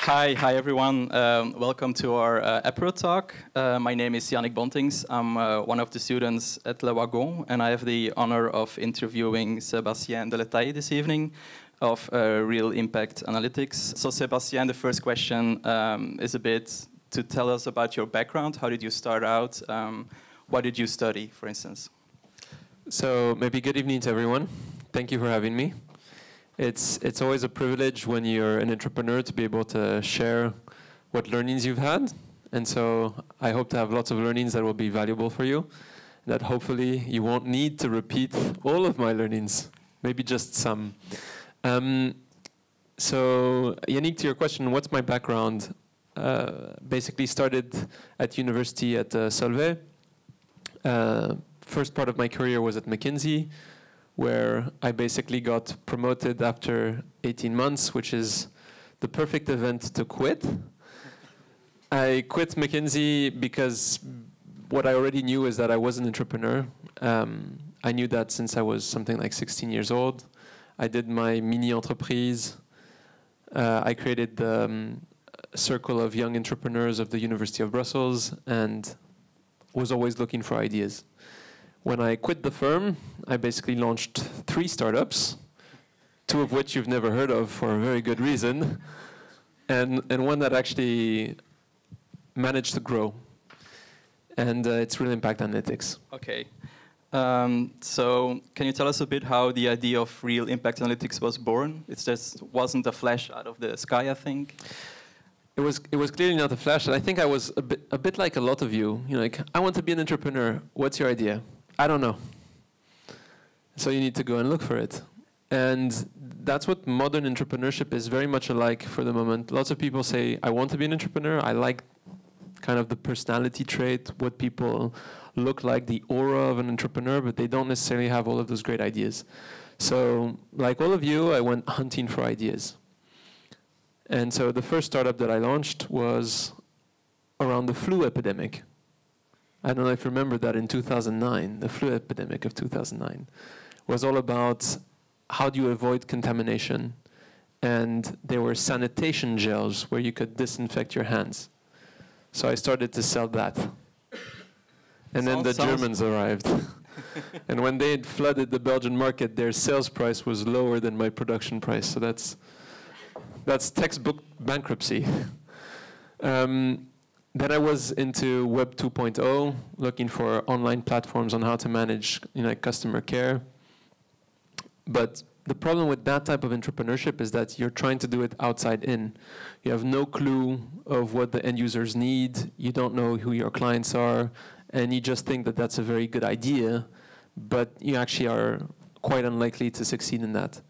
Hi everyone. Welcome to our AperoTalk. My name is Yannick Bontings. I'm one of the students at Le Wagon, and I have the honor of interviewing Sébastien Deletaille this evening of Real Impact Analytics. So Sébastien, the first question is a bit to tell us about your background. How did you start out? What did you study, for instance? So maybe good evening to everyone. Thank you for having me. It's always a privilege when you're an entrepreneur to be able to share what learnings you've had. And so I hope to have lots of learnings that will be valuable for you, that hopefully you won't need to repeat all of my learnings, maybe just some. So Yannick, to your question, what's my background? Basically started at university at Solvay. First part of my career was at McKinsey, where I basically got promoted after 18 months, which is the perfect event to quit. I quit McKinsey because what I already knew is that I was an entrepreneur. I knew that since I was something like 16 years old. I did my mini entreprise. I created the circle of young entrepreneurs of the University of Brussels and was always looking for ideas. When I quit the firm, I basically launched 3 startups, 2 of which you've never heard of for a very good reason, and one that actually managed to grow. And it's Real Impact Analytics. Okay. So can you tell us a bit how the idea of Real Impact Analytics was born? It just wasn't a flash out of the sky, I think. It was clearly not a flash, and I think I was a bit like a lot of you. You know, like, I want to be an entrepreneur. What's your idea? I don't know. So you need to go and look for it. And that's what modern entrepreneurship is very much alike for the moment. Lots of people say, I want to be an entrepreneur. I like kind of the personality trait, what people look like, the aura of an entrepreneur, but they don't necessarily have all of those great ideas. So like all of you, I went hunting for ideas. And so the first startup that I launched was around the flu epidemic. I don't know if you remember that in 2009, the flu epidemic of 2009 was all about how do you avoid contamination. And there were sanitation gels where you could disinfect your hands. So I started to sell that. And then the Germans arrived. And when they had flooded the Belgian market, their sales price was lower than my production price. So that's textbook bankruptcy. Then I was into Web 2.0, looking for online platforms on how to manage, customer care. But the problem with that type of entrepreneurship is that you're trying to do it outside in. You have no clue of what the end users need. You don't know who your clients are, and you just think that that's a very good idea, but you actually are quite unlikely to succeed in that.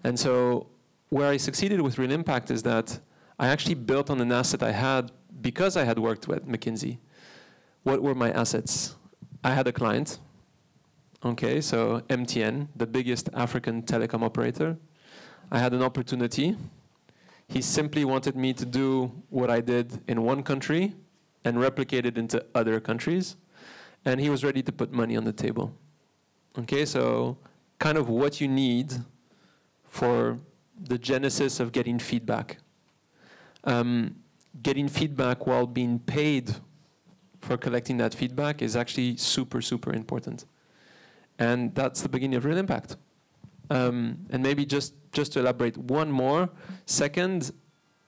And so where I succeeded with Real Impact is that I actually built on an asset I had because I had worked with McKinsey. What were my assets? I had a client. Okay, so MTN, the biggest African telecom operator. I had an opportunity. He simply wanted me to do what I did in one country and replicate it into other countries. And he was ready to put money on the table. Okay, so kind of what you need for the genesis of getting feedback. Getting feedback while being paid for collecting that feedback is actually super, super important. And that's the beginning of Real Impact. And maybe just to elaborate one more second,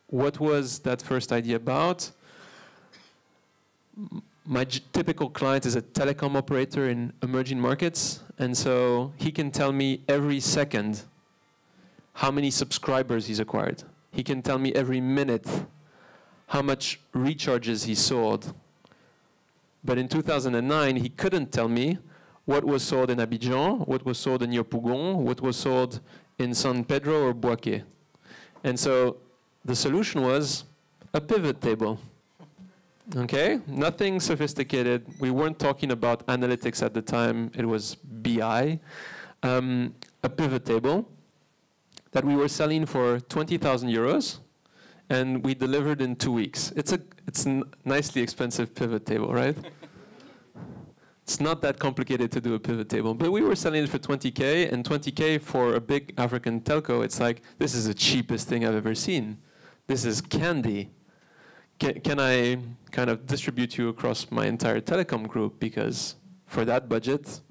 what was that first idea about? My typical client is a telecom operator in emerging markets. And so he can tell me every second how many subscribers he's acquired. He can tell me every minute how much recharges he sold. But in 2009, he couldn't tell me what was sold in Abidjan, what was sold in Yopougon, what was sold in San Pedro or Boaké. And so the solution was a pivot table. Okay, nothing sophisticated. We weren't talking about analytics at the time. It was BI. A pivot table that we were selling for 20,000 euros, and we delivered in 2 weeks. It's a nicely expensive pivot table, right? It's not that complicated to do a pivot table, but we were selling it for 20K, and 20K for a big African telco, it's like, this is the cheapest thing I've ever seen. this is candy. Can I kind of distribute you across my entire telecom group? Because for that budget,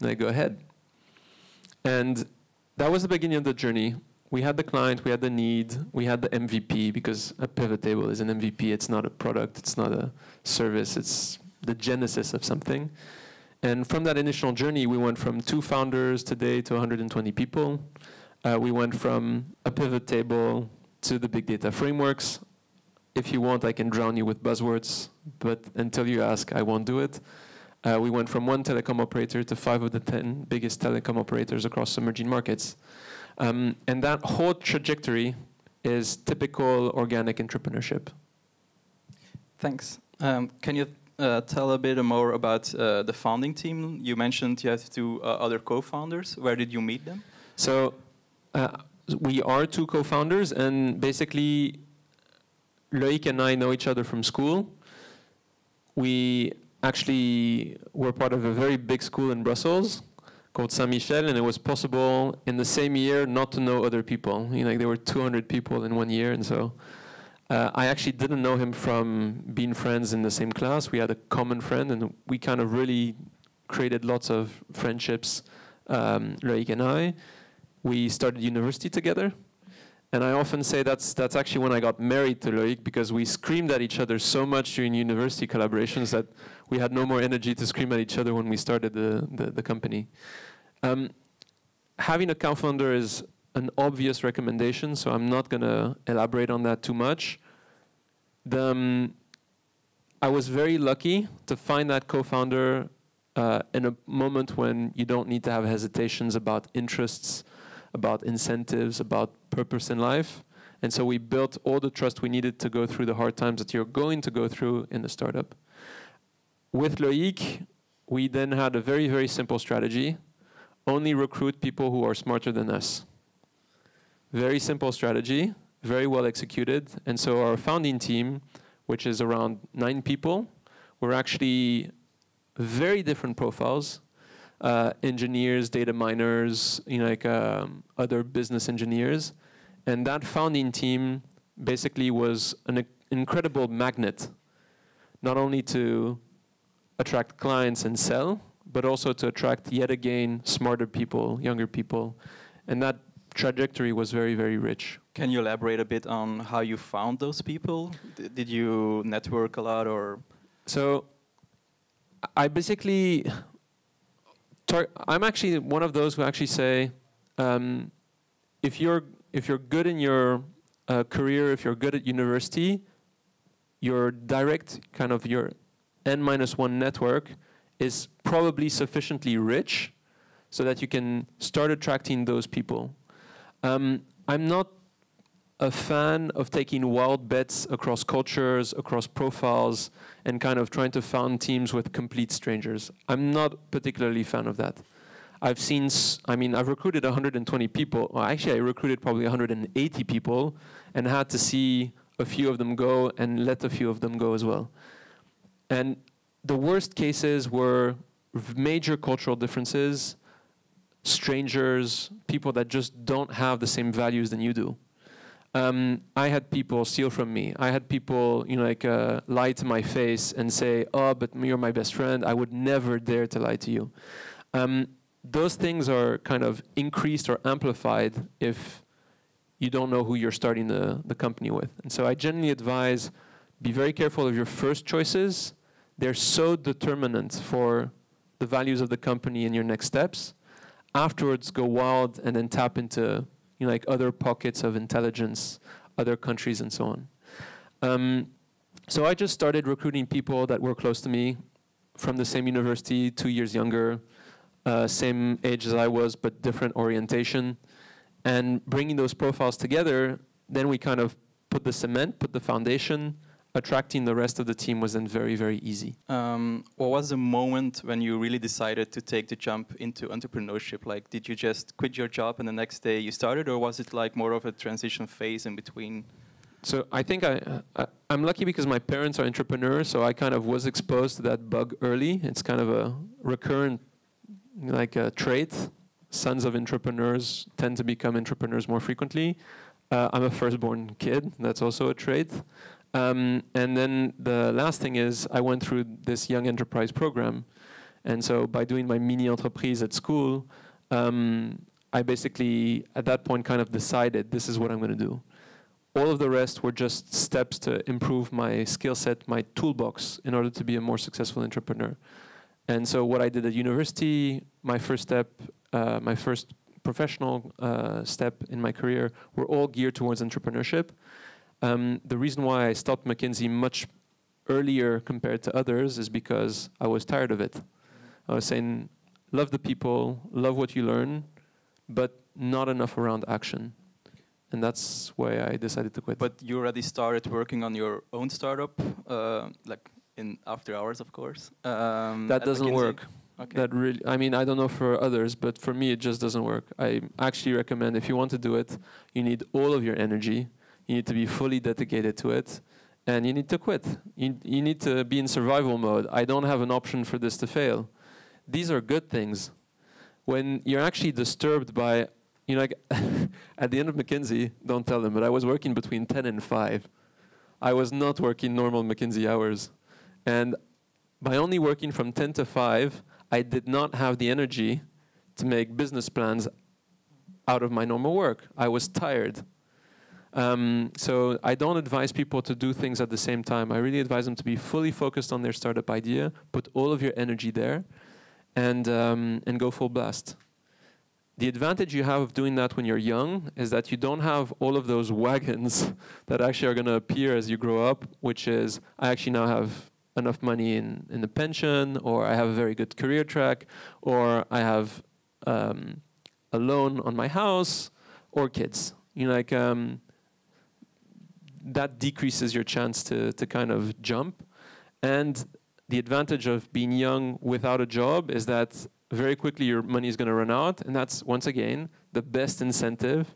I go ahead. And that was the beginning of the journey. We had the client, we had the need, we had the MVP, because a pivot table is an MVP. It's not a product, it's not a service, it's the genesis of something. And from that initial journey, we went from 2 founders today to 120 people. We went from a pivot table to the big data frameworks. If you want, I can drown you with buzzwords, but until you ask, I won't do it. We went from 1 telecom operator to 5 of the 10 biggest telecom operators across emerging markets. And that whole trajectory is typical organic entrepreneurship. Thanks. Can you tell a bit more about the founding team? You mentioned you have 2 other co-founders. Where did you meet them? So we are 2 co-founders, and basically Loïc and I know each other from school. We actually were part of a very big school in Brussels called Saint-Michel, and it was possible in the same year not to know other people. You know, like there were 200 people in 1 year, and so I actually didn't know him from being friends in the same class. We had a common friend, and we kind of really created lots of friendships, Loïc and I. We started university together. And I often say that's actually when I got married to Loïc, because we screamed at each other so much during university collaborations that we had no more energy to scream at each other when we started the company. Having a co-founder is an obvious recommendation, so I'm not going to elaborate on that too much. I was very lucky to find that co-founder in a moment when you don't need to have hesitations about interests, about incentives, about purpose in life. And so we built all the trust we needed to go through the hard times that you're going to go through in the startup. With Loïc, we then had a very, very simple strategy. Only recruit people who are smarter than us. Very simple strategy, very well executed. And so our founding team, which is around 9 people, were actually very different profiles. Engineers, data miners, you know, like other business engineers. And that founding team basically was an incredible magnet, not only to attract clients and sell, but also to attract, yet again, smarter people, younger people. And that trajectory was very, very rich. Can you elaborate a bit on how you found those people? Did you network a lot, or? So I basically... I'm actually one of those who actually say, if you're good in your career, if you're good at university, your direct kind of your N-1 network is probably sufficiently rich so that you can start attracting those people. I'm not a fan of taking wild bets across cultures, across profiles, and kind of trying to found teams with complete strangers. I'm not particularly a fan of that. I've recruited 120 people. Well, actually, I recruited probably 180 people and had to see a few of them go and let a few of them go as well. And the worst cases were major cultural differences, strangers, people that just don't have the same values than you do. I had people steal from me. I had people, lie to my face and say, "Oh, but you're my best friend. I would never dare to lie to you." Those things are kind of increased or amplified if you don't know who you're starting the company with. And so I generally advise, be very careful of your first choices. They're so determinant for the values of the company and your next steps. Afterwards, go wild and then tap into other pockets of intelligence, other countries, and so on. So I just started recruiting people that were close to me, from the same university, 2 years younger, same age as I was, but different orientation. And bringing those profiles together, then we kind of put the cement, put the foundation. Attracting the rest of the team was then very, very easy. What was the moment when you really decided to take the jump into entrepreneurship? Like, did you just quit your job and the next day you started, or was it like more of a transition phase in between? So I think I'm lucky because my parents are entrepreneurs, so I kind of was exposed to that bug early. It's kind of a recurrent trait. Sons of entrepreneurs tend to become entrepreneurs more frequently. I'm a firstborn kid. That's also a trait. And then the last thing is I went through this young enterprise program. And so by doing my mini entreprise at school, I basically, at that point, kind of decided this is what I'm going to do. All of the rest were just steps to improve my skill set, my toolbox, in order to be a more successful entrepreneur. And so what I did at university, my first step, my first professional step in my career, were all geared towards entrepreneurship. The reason why I stopped McKinsey much earlier compared to others is because I was tired of it. I was saying, love the people, love what you learn, but not enough around action. And that's why I decided to quit. But you already started working on your own startup, like in after hours, of course. That doesn't work. Okay. That really, I mean, I don't know for others, but for me, it just doesn't work. I actually recommend if you want to do it, you need all of your energy. You need to be fully dedicated to it. And you need to quit. You need to be in survival mode. I don't have an option for this to fail. These are good things. When you're actually disturbed by, you know, like at the end of McKinsey, don't tell them, but I was working between 10 and 5. I was not working normal McKinsey hours. And by only working from 10 to 5, I did not have the energy to make business plans out of my normal work. I was tired. So I don't advise people to do things at the same time. I really advise them to be fully focused on their startup idea, put all of your energy there, and go full blast. The advantage you have of doing that when you're young is that you don't have all of those wagons that actually are going to appear as you grow up, which is, I actually now have enough money in the pension, or I have a very good career track, or I have a loan on my house, or kids. You know, like, that decreases your chance to kind of jump. And the advantage of being young without a job is that very quickly your money is going to run out. And that's, once again, the best incentive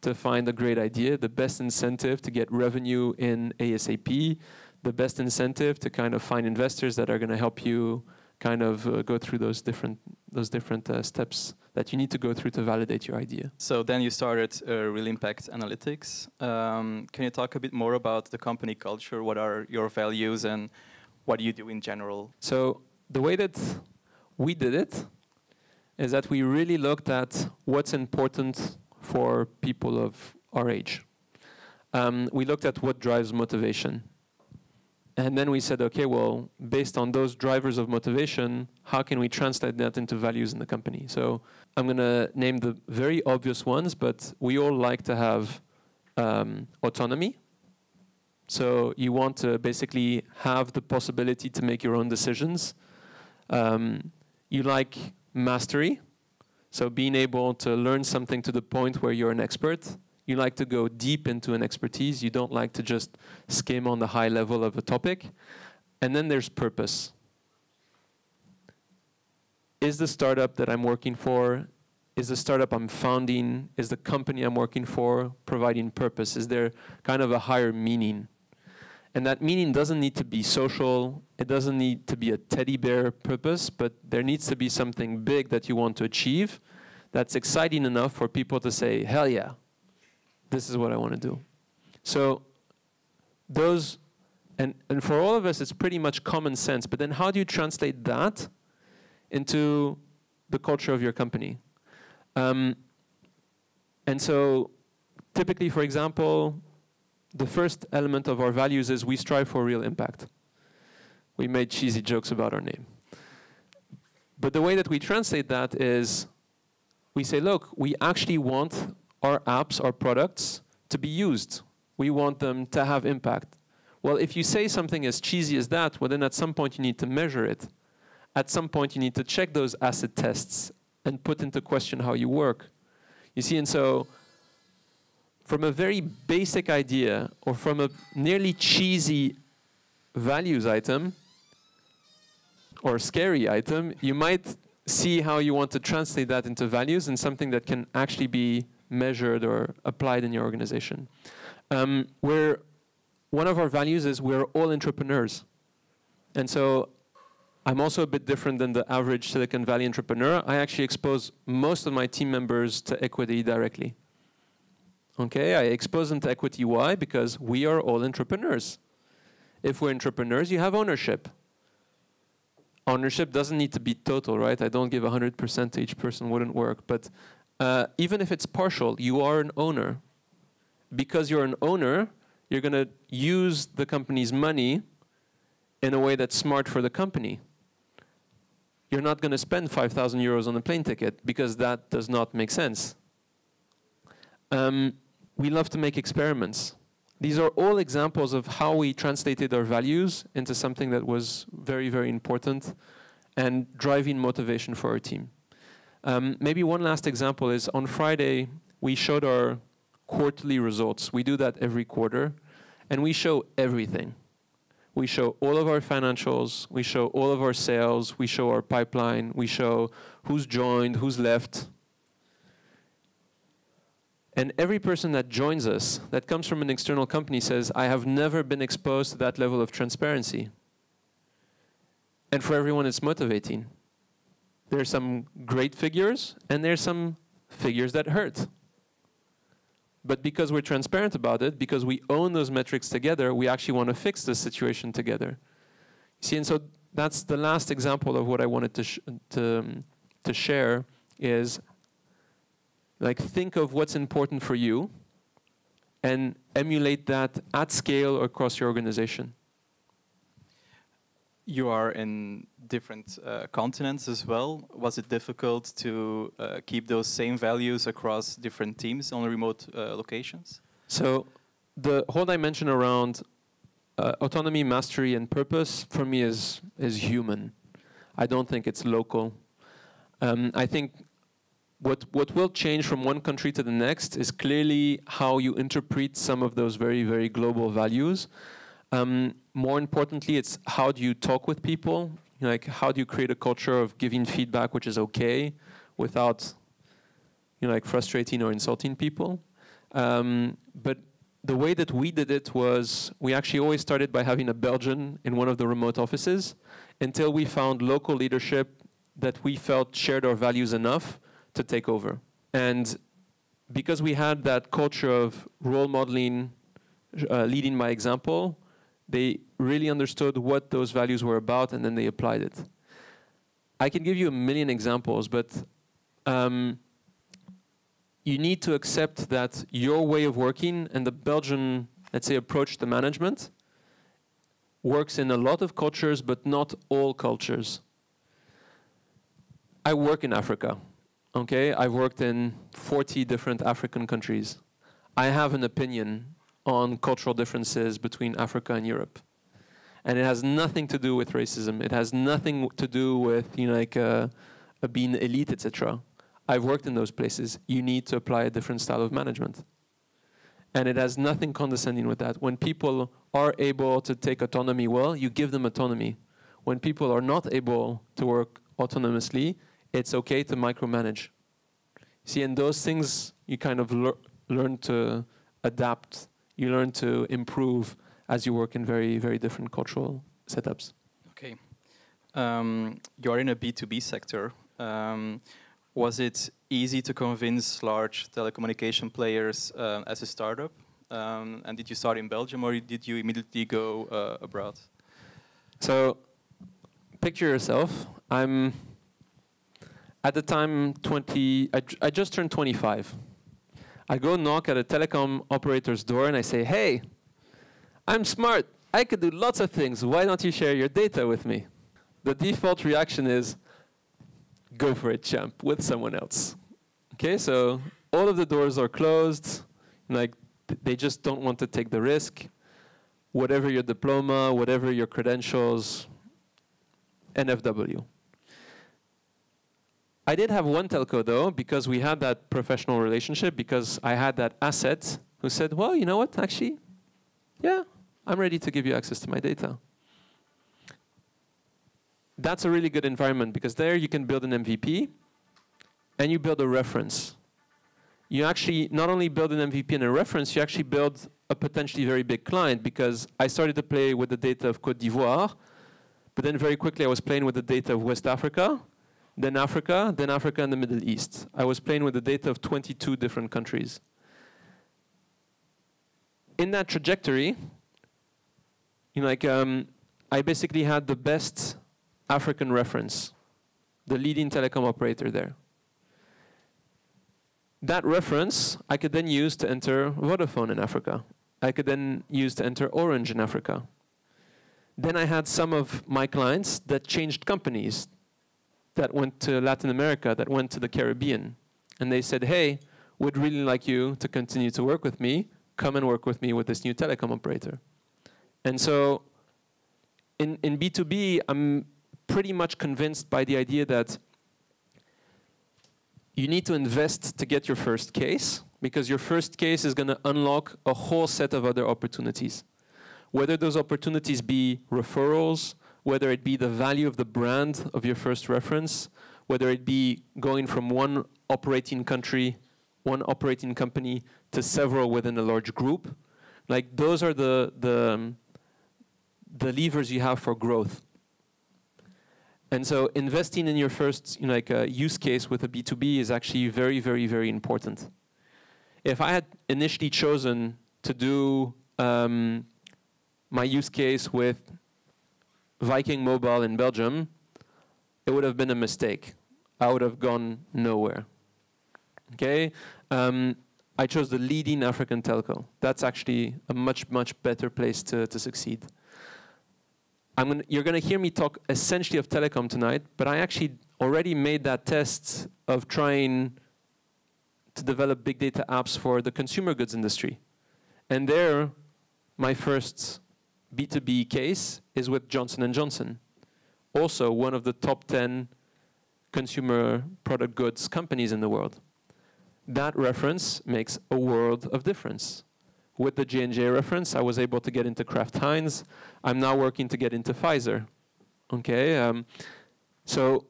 to find a great idea, the best incentive to get revenue in ASAP, the best incentive to kind of find investors that are going to help you kind of go through those different steps that you need to go through to validate your idea. So then you started Real Impact Analytics. Can you talk a bit more about the company culture? What are your values and what do you do in general? So the way that we did it is that we really looked at what's important for people of our age. We looked at what drives motivation. And then we said, okay, well, based on those drivers of motivation, how can we translate that into values in the company? So I'm going to name the very obvious ones, but we all like to have autonomy. So you want to basically have the possibility to make your own decisions. You like mastery, so being able to learn something to the point where you're an expert. You like to go deep into an expertise. You don't like to just skim on the high level of a topic. And then there's purpose. Is the startup that I'm working for, is the startup I'm founding, is the company I'm working for providing purpose? Is there kind of a higher meaning? And that meaning doesn't need to be social. It doesn't need to be a teddy bear purpose, but there needs to be something big that you want to achieve that's exciting enough for people to say, hell yeah, this is what I want to do. So those, and for all of us, it's pretty much common sense. But then how do you translate that into the culture of your company? And so typically, for example, the first element of our values is we strive for real impact. We made cheesy jokes about our name. But the way that we translate that is we say, look, we actually want our apps, our products, to be used. We want them to have impact. Well, if you say something as cheesy as that, well, then at some point you need to measure it. At some point you need to check those acid tests and put into question how you work. You see, and so from a very basic idea or from a nearly cheesy values item or scary item, you might see how you want to translate that into values and something that can actually be measured or applied in your organization. One of our values is we're all entrepreneurs. And so I'm also a bit different than the average Silicon Valley entrepreneur. I actually expose most of my team members to equity directly. Okay, I expose them to equity. Why? Because we are all entrepreneurs. If we're entrepreneurs, you have ownership. Ownership doesn't need to be total, right? I don't give 100% to each person, wouldn't work. But even if it's partial, you are an owner. Because you're an owner, you're going to use the company's money in a way that's smart for the company. You're not going to spend 5,000 euros on a plane ticket because that does not make sense. We love to make experiments. These are all examples of how we translated our values into something that was very, very important and driving motivation for our team. Maybe one last example is on Friday, we showed our quarterly results. We do that every quarter, and we show everything. We show all of our financials, we show all of our sales, we show our pipeline, we show who's joined, who's left. And every person that joins us, that comes from an external company, says, I have never been exposed to that level of transparency. And for everyone, it's motivating. There's some great figures, and there's some figures that hurt. But because we're transparent about it, because we own those metrics together, we actually want to fix the situation together. See, and so that's the last example of what I wanted to share is, like, think of what's important for you and emulate that at scale across your organization. You are in different continents as well. Was it difficult to keep those same values across different teams on remote locations? So the whole dimension around autonomy, mastery, and purpose for me is human. I don't think it's local. I think what will change from one country to the next is clearly how you interpret some of those very, very global values. More importantly, it's how do you talk with people? Like, how do you create a culture of giving feedback which is okay without, like, frustrating or insulting people? But the way that we did it was we actually always started by having a Belgian in one of the remote offices until we found local leadership that we felt shared our values enough to take over. And because we had that culture of role modeling, leading by example, they really understood what those values were about, and then they applied it. I can give you a million examples, but you need to accept that your way of working and the Belgian, let's say, approach to management works in a lot of cultures, but not all cultures. I work in Africa. Okay, I've worked in 40 different African countries. I have an opinion on cultural differences between Africa and Europe. And it has nothing to do with racism. It has nothing to do with being elite, etc. I've worked in those places. You need to apply a different style of management. And it has nothing condescending with that. When people are able to take autonomy well, you give them autonomy. When people are not able to work autonomously, it's okay to micromanage. See, and those things you kind of learn to adapt. You learn to improve as you work in very, very different cultural setups. Okay. You're in a B2B sector. Was it easy to convince large telecommunication players as a startup? And did you start in Belgium, or did you immediately go abroad? So, picture yourself. I'm at the time 20. I just turned 25. I go knock at a telecom operator's door and I say, hey, I'm smart. I could do lots of things. Why don't you share your data with me? The default reaction is, go for it, champ, with someone else. Okay, so all of the doors are closed. Like, they just don't want to take the risk. Whatever your diploma, whatever your credentials, NFW. I did have one telco, though, because we had that professional relationship, because I had that asset who said, well, you know what, actually, yeah, I'm ready to give you access to my data. That's a really good environment, because there you can build an MVP, and you build a reference. You actually not only build an MVP and a reference, you actually build a potentially very big client, because I started to play with the data of Côte d'Ivoire, but then very quickly I was playing with the data of West Africa, then Africa and the Middle East. I was playing with the data of 22 different countries. in that trajectory, I basically had the best African reference, the leading telecom operator there. That reference I could then use to enter Vodafone in Africa. I could then use to enter Orange in Africa. Then I had some of my clients that changed companies, that went to Latin America, that went to the Caribbean. And they said, hey, would really like you to continue to work with me. Come and work with me with this new telecom operator. And so in B2B, I'm pretty much convinced by the idea that you need to invest to get your first case, because your first case is going to unlock a whole set of other opportunities. Whether those opportunities be referrals, whether it be the value of the brand of your first reference, whether it be going from one operating country, one operating company to several within a large group. Like those are the levers you have for growth. And so investing in your first use case with a B2B is actually very, very, very important. If I had initially chosen to do my use case with Viking Mobile in Belgium, it would have been a mistake. I would have gone nowhere. Okay, I chose the leading African telco. That's actually a much, much better place to succeed. You're going to hear me talk essentially of telecom tonight, but I actually already made that test of trying to develop big data apps for the consumer goods industry. And there, my first B2B case is with Johnson & Johnson, also one of the top 10 consumer product goods companies in the world. That reference makes a world of difference. With the J&J reference, I was able to get into Kraft Heinz. I'm now working to get into Pfizer. Okay, so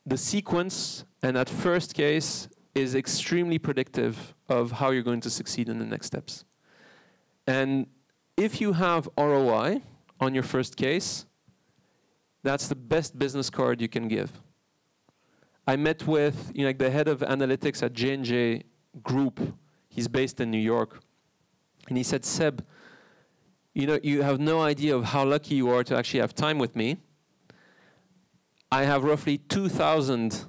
the sequence and that first case is extremely predictive of how you're going to succeed in the next steps. And if you have ROI on your first case, that's the best business card you can give. I met with the head of analytics at J&J Group. He's based in New York. And he said, Seb, you have no idea of how lucky you are to actually have time with me. I have roughly 2,000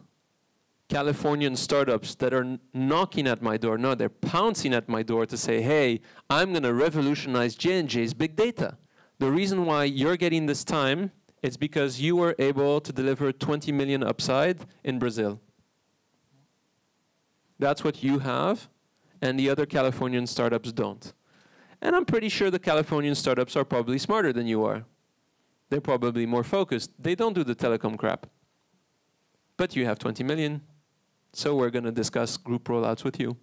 Californian startups that are knocking at my door. No, they're pouncing at my door to say, hey, I'm going to revolutionize J&J's big data. The reason why you're getting this time is because you were able to deliver 20 million upside in Brazil. That's what you have, and the other Californian startups don't. And I'm pretty sure the Californian startups are probably smarter than you are. They're probably more focused. They don't do the telecom crap. But you have 20 million, so we're going to discuss group rollouts with you.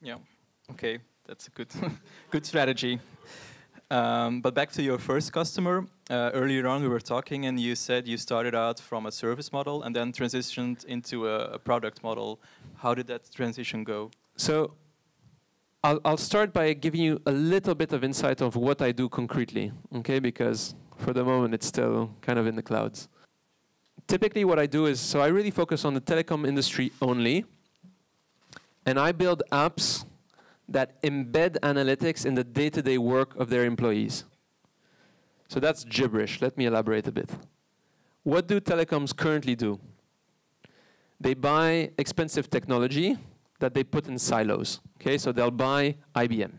Yeah, okay, that's a good, good strategy. But back to your first customer. Earlier on we were talking and you said you started out from a service model and then transitioned into a product model. How did that transition go? So I'll start by giving you a little bit of insight of what I do concretely, okay? Because for the moment it's still kind of in the clouds. Typically what I do is, so I really focus on the telecom industry only, and I build apps that embed analytics in the day-to-day work of their employees. So that's gibberish. Let me elaborate a bit. What do telecoms currently do? They buy expensive technology that they put in silos. Okay, so they'll buy IBM.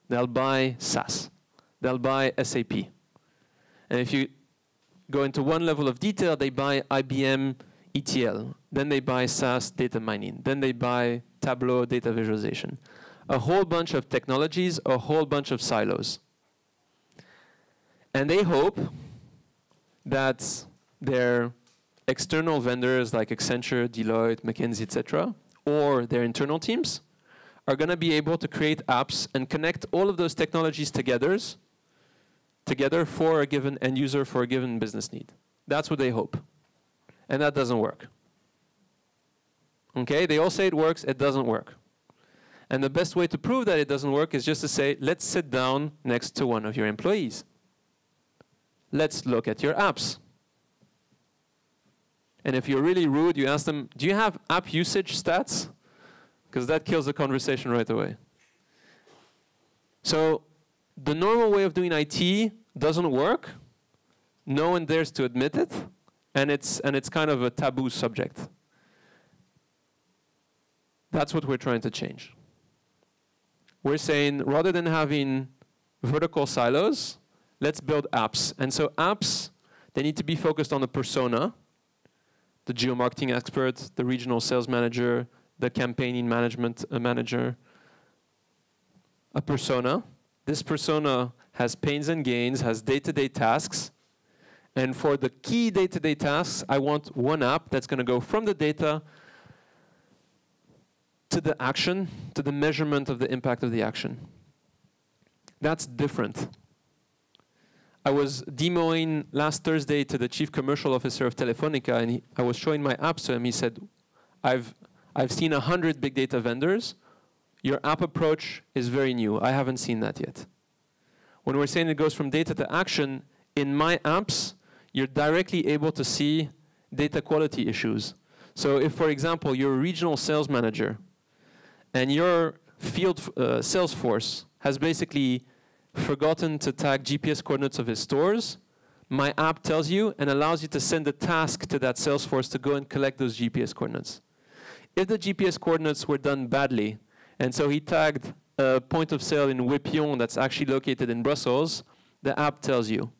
They'll buy SAS. They'll buy SAP. And if you go into one level of detail, they buy IBM ETL. Then they buy SAS data mining. Then they buy Tableau data visualization. A whole bunch of technologies, a whole bunch of silos. And they hope that their external vendors like Accenture, Deloitte, McKinsey, etc., or their internal teams are going to be able to create apps and connect all of those technologies together for a given end user, for a given business need. That's what they hope. And that doesn't work. Okay, they all say it works, it doesn't work. And the best way to prove that it doesn't work is just to say, let's sit down next to one of your employees. Let's look at your apps. And if you're really rude, you ask them, do you have app usage stats? Because that kills the conversation right away. So the normal way of doing IT doesn't work. No one dares to admit it, and it's kind of a taboo subject. That's what we're trying to change. We're saying, rather than having vertical silos, let's build apps. And so apps, they need to be focused on the persona, the geo-marketing expert, the regional sales manager, the campaigning management manager, a persona. This persona has pains and gains, has day-to-day tasks. And for the key day-to-day tasks, I want one app that's going to go from the data to the action, to the measurement of the impact of the action. That's different. I was demoing last Thursday to the chief commercial officer of Telefonica, and I was showing my apps to him. He said, I've seen 100 big data vendors. Your app approach is very new. I haven't seen that yet. When we're saying it goes from data to action, in my apps, you're directly able to see data quality issues. So if, for example, you're a regional sales manager, and your field sales force has basically forgotten to tag GPS coordinates of his stores, my app tells you and allows you to send a task to that sales force to go and collect those GPS coordinates. If the GPS coordinates were done badly, and so he tagged a point of sale in Wépion that's actually located in Brussels, the app tells you.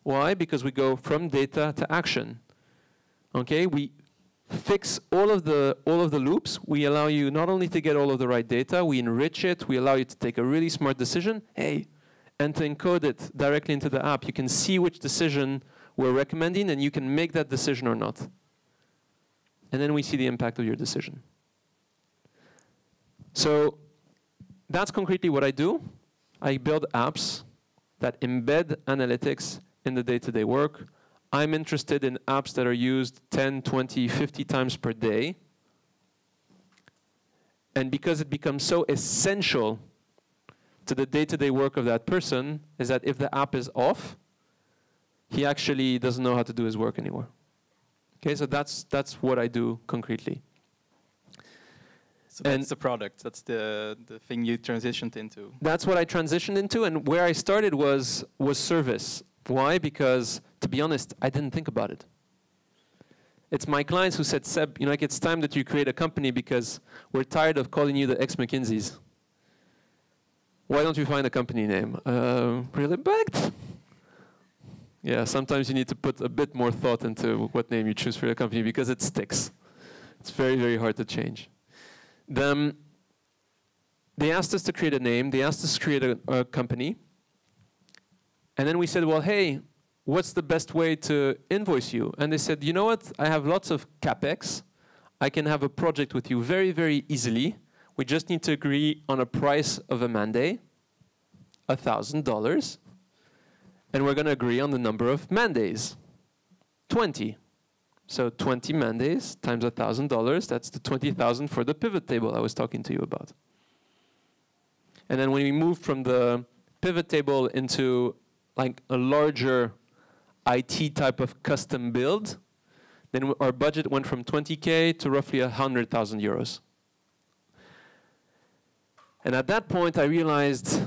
Why? Because we go from data to action. Okay, we fix all of the loops. We allow you not only to get all of the right data, we enrich it, we allow you to take a really smart decision, and to encode it directly into the app. You can see which decision we're recommending, and you can make that decision or not. And then we see the impact of your decision. So that's concretely what I do. I build apps that embed analytics in the day-to-day work. I'm interested in apps that are used 10, 20, 50 times per day. And because it becomes so essential to the day-to-day work of that person, is that if the app is off, he actually doesn't know how to do his work anymore. Okay, so that's what I do concretely. So that's the product. That's the thing you transitioned into. That's what I transitioned into, and where I started was service. Why? Because, to be honest, I didn't think about it. It's my clients who said, Seb, it's time that you create a company because we're tired of calling you the ex-McKinseys. Why don't you find a company name? Really backed? Yeah, sometimes you need to put a bit more thought into what name you choose for your company because it sticks. It's very, very hard to change. They asked us to create a name. They asked us to create a company. And then we said, well, hey, what's the best way to invoice you? And they said, you know what? I have lots of CapEx. I can have a project with you very, very easily. We just need to agree on a price of a man-day, $1,000. And we're going to agree on the number of man-days, 20. So 20 man-days times $1,000, that's the 20,000 for the pivot table I was talking to you about. And then when we moved from the pivot table into like a larger IT type of custom build, then our budget went from 20K to roughly 100,000 euros. And at that point, I realized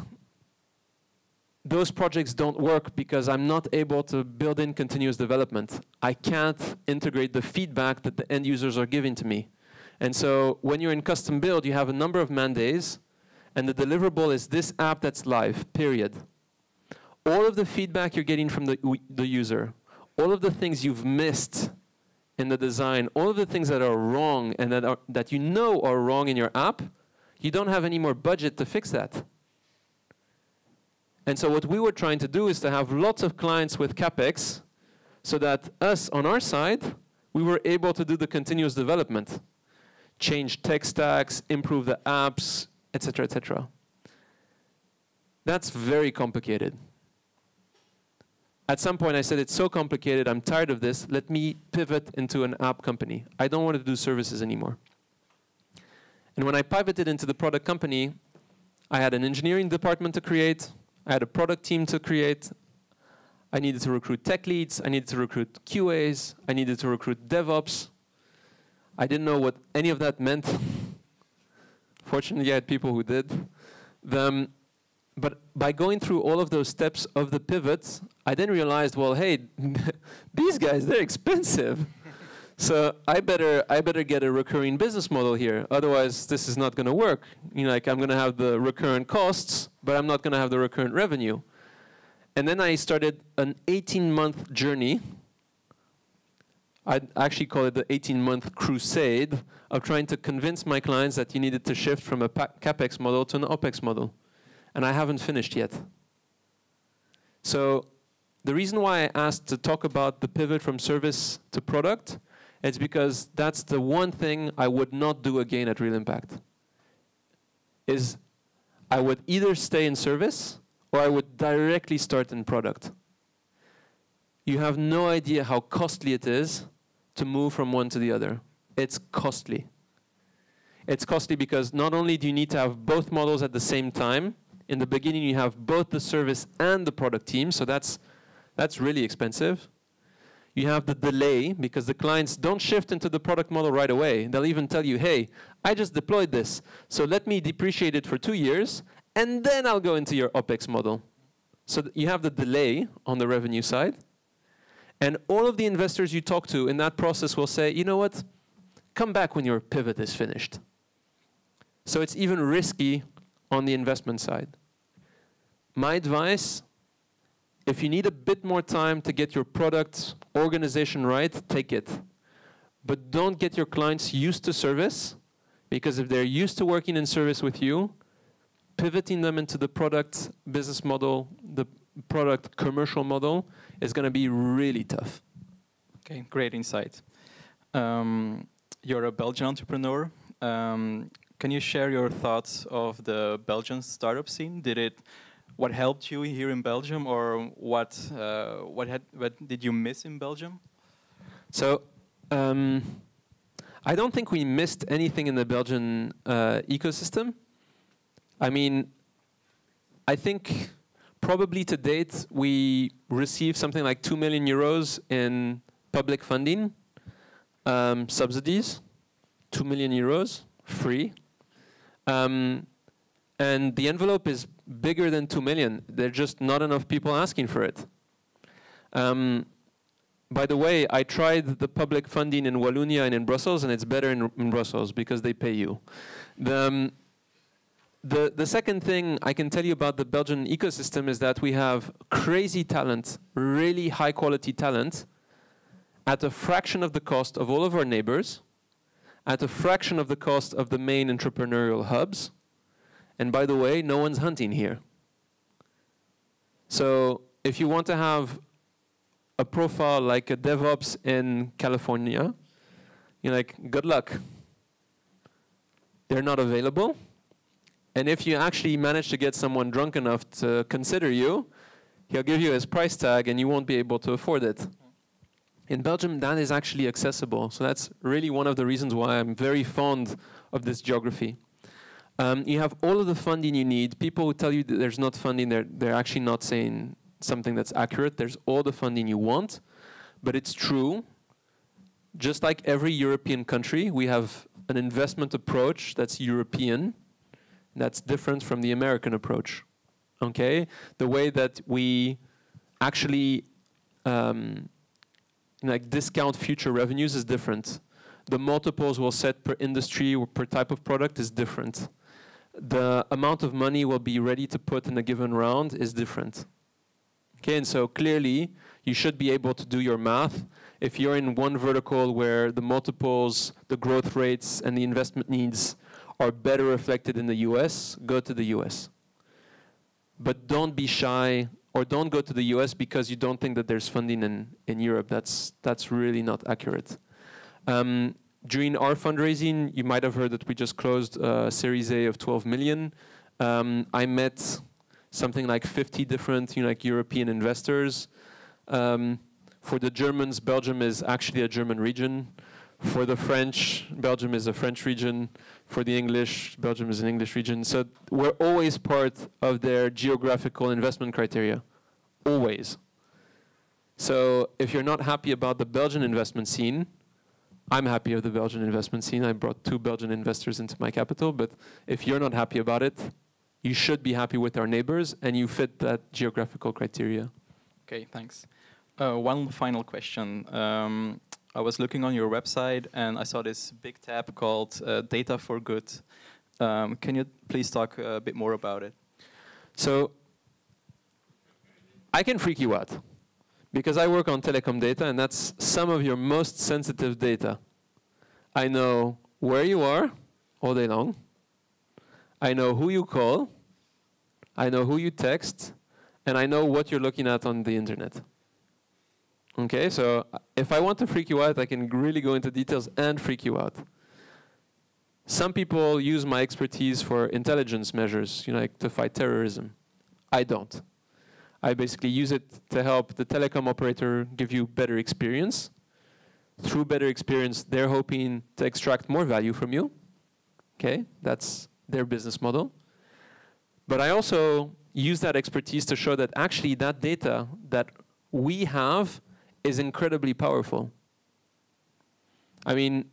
those projects don't work because I'm not able to build in continuous development. I can't integrate the feedback that the end users are giving to me. And so when you're in custom build, you have a number of man-days, and the deliverable is this app that's live, period. All of the feedback you're getting from the user, all of the things you've missed in the design, all of the things that are wrong and that you know are wrong in your app, you don't have any more budget to fix that. And so what we were trying to do is to have lots of clients with CapEx so that us, on our side, we were able to do the continuous development, change tech stacks, improve the apps, et cetera, et cetera. That's very complicated. At some point, I said, it's so complicated, I'm tired of this, let me pivot into an app company. I don't want to do services anymore. And when I pivoted into the product company, I had an engineering department to create, I had a product team to create, I needed to recruit tech leads, I needed to recruit QAs, I needed to recruit DevOps. I didn't know what any of that meant. Fortunately, I had people who did. But by going through all of those steps of the pivot, I then realized, well, hey, these guys, they're expensive. So I better get a recurring business model here. Otherwise, this is not going to work. You know, like I'm going to have the recurrent costs, but I'm not going to have the recurrent revenue. And then I started an 18-month journey. I'd actually call it the 18-month crusade of trying to convince my clients that you needed to shift from a CapEx model to an OpEx model. And I haven't finished yet. So the reason why I asked to talk about the pivot from service to product is because that's the one thing I would not do again at Real Impact. Is I would either stay in service or I would directly start in product. You have no idea how costly it is to move from one to the other. It's costly. It's costly because not only do you need to have both models at the same time, in the beginning you have both the service and the product team, so that's really expensive. You have the delay because the clients don't shift into the product model right away. They'll even tell you, hey, I just deployed this, so let me depreciate it for 2 years, and then I'll go into your OpEx model. So you have the delay on the revenue side. And all of the investors you talk to in that process will say, you know what, come back when your pivot is finished. So it's even risky on the investment side. My advice, if you need a bit more time to get your product organization right, take it. But don't get your clients used to service, because if they're used to working in service with you, pivoting them into the product business model, the product commercial model, is going to be really tough. Okay, great insight. You're a Belgian entrepreneur. Can you share your thoughts of the Belgian startup scene? What helped you here in Belgium, or what did you miss in Belgium? So, I don't think we missed anything in the Belgian ecosystem. I mean, I think probably to date we received something like 2 million euros in public funding, subsidies, 2 million euros, free. And the envelope is bigger than 2 million. There are just not enough people asking for it. By the way, I tried the public funding in Wallonia and in Brussels, and it's better in Brussels because they pay you. The second thing I can tell you about the Belgian ecosystem is that we have crazy talent, really high quality talent, at a fraction of the cost of all of our neighbors, at a fraction of the cost of the main entrepreneurial hubs. And by the way, no one's hunting here. So if you want to have a profile like a DevOps in California, you're like, good luck. They're not available. And if you actually manage to get someone drunk enough to consider you, he'll give you his price tag and you won't be able to afford it. In Belgium, that is actually accessible. So that's really one of the reasons why I'm very fond of this geography. You have all of the funding you need. People who tell you that there's not funding, they're actually not saying something that's accurate. There's all the funding you want. But it's true. Just like every European country, we have an investment approach that's European. That's different from the American approach. Okay? The way that we actually like discount future revenues is different. The multiples we'll set per industry or per type of product is different. The amount of money we'll be ready to put in a given round is different. Okay, and so clearly you should be able to do your math. If you're in one vertical where the multiples, the growth rates, and the investment needs are better reflected in the US, go to the US. But don't be shy, or don't go to the US because you don't think that there's funding in Europe. That's really not accurate. During our fundraising, you might have heard that we just closed a Series A of 12 million. I met something like 50 different like European investors. For the Germans, Belgium is actually a German region. For the French, Belgium is a French region. For the English, Belgium is an English region. So we're always part of their geographical investment criteria, always. So if you're not happy about the Belgian investment scene, I'm happy with the Belgian investment scene. I brought 2 Belgian investors into my capital, but if you're not happy about it, you should be happy with our neighbors, and you fit that geographical criteria. Okay, thanks. One final question. I was looking on your website and I saw this big tab called Data for Good. Can you please talk a bit more about it? So I can freak you out because I work on telecom data, and that's some of your most sensitive data. I know where you are all day long. I know who you call. I know who you text. And I know what you're looking at on the internet. Okay, so if I want to freak you out, I can really go into details and freak you out. Some people use my expertise for intelligence measures, you know, like to fight terrorism. I don't. I basically use it to help the telecom operator give you better experience. Through better experience, they're hoping to extract more value from you. Okay, that's their business model. But I also use that expertise to show that actually that data that we have is incredibly powerful. I mean,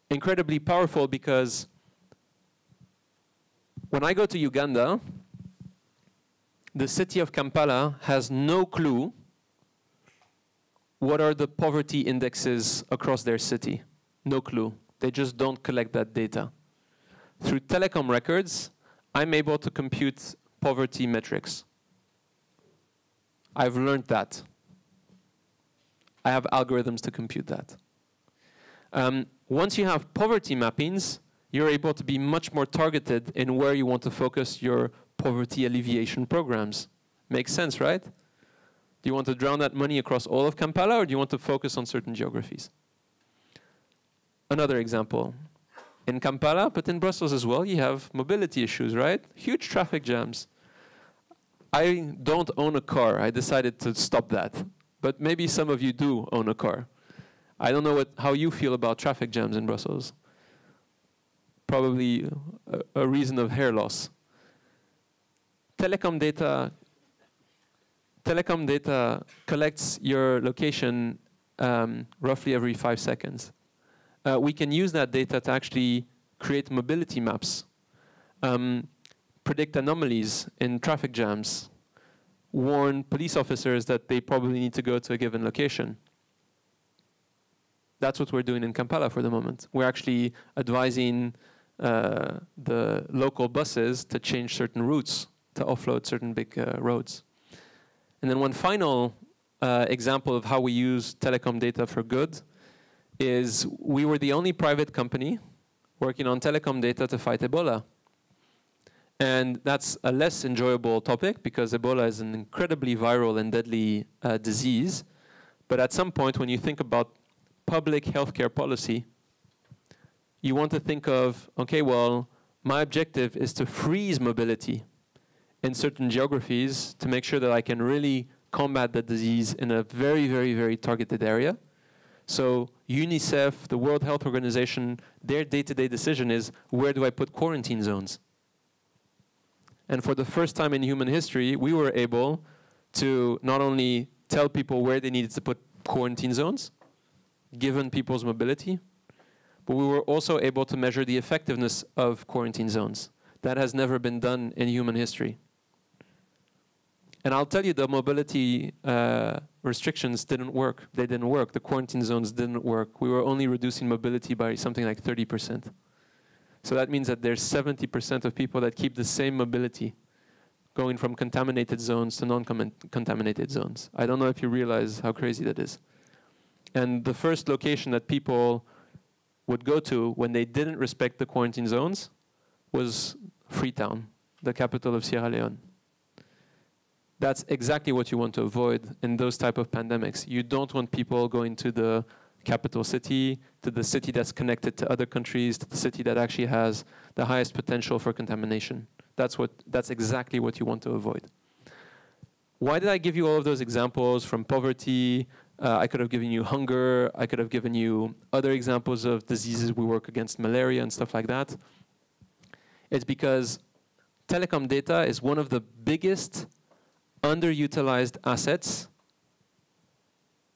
incredibly powerful because when I go to Uganda, the city of Kampala has no clue what are the poverty indexes across their city. No clue. They just don't collect that data. Through telecom records, I'm able to compute poverty metrics. I've learned that. I have algorithms to compute that. Once you have poverty mappings, you're able to be much more targeted in where you want to focus your poverty alleviation programs. Makes sense, right? Do you want to drown that money across all of Kampala, or do you want to focus on certain geographies? Another example. In Kampala, but in Brussels as well, you have mobility issues, right? Huge traffic jams. I don't own a car. I decided to stop that. But maybe some of you do own a car. I don't know how you feel about traffic jams in Brussels. Probably a reason of hair loss. Telecom data collects your location roughly every 5 seconds. We can use that data to actually create mobility maps, predict anomalies in traffic jams, warn police officers that they probably need to go to a given location. That's what we're doing in Kampala for the moment. We're actually advising the local buses to change certain routes, to offload certain big roads. And then one final example of how we use telecom data for good is we were the only private company working on telecom data to fight Ebola. And that's a less enjoyable topic because Ebola is an incredibly viral and deadly disease. But at some point, when you think about public healthcare policy, you want to think of, okay, well, my objective is to freeze mobility in certain geographies to make sure that I can really combat the disease in a very, very, very targeted area. So UNICEF, the World Health Organization, their day-to-day decision is, where do I put quarantine zones? And for the first time in human history, we were able to not only tell people where they needed to put quarantine zones, given people's mobility, but we were also able to measure the effectiveness of quarantine zones. That has never been done in human history. And I'll tell you, the mobility restrictions didn't work. They didn't work. The quarantine zones didn't work. We were only reducing mobility by something like 30%. So that means that there's 70% of people that keep the same mobility, going from contaminated zones to non-contaminated zones. I don't know if you realize how crazy that is. And the first location that people would go to when they didn't respect the quarantine zones was Freetown, the capital of Sierra Leone. That's exactly what you want to avoid in those type of pandemics. You don't want people going to the capital city, to the city that's connected to other countries, to the city that actually has the highest potential for contamination. That's exactly what you want to avoid. Why did I give you all of those examples from poverty? I could have given you hunger. I could have given you other examples of diseases. We work against malaria and stuff like that. It's because telecom data is one of the biggest underutilized assets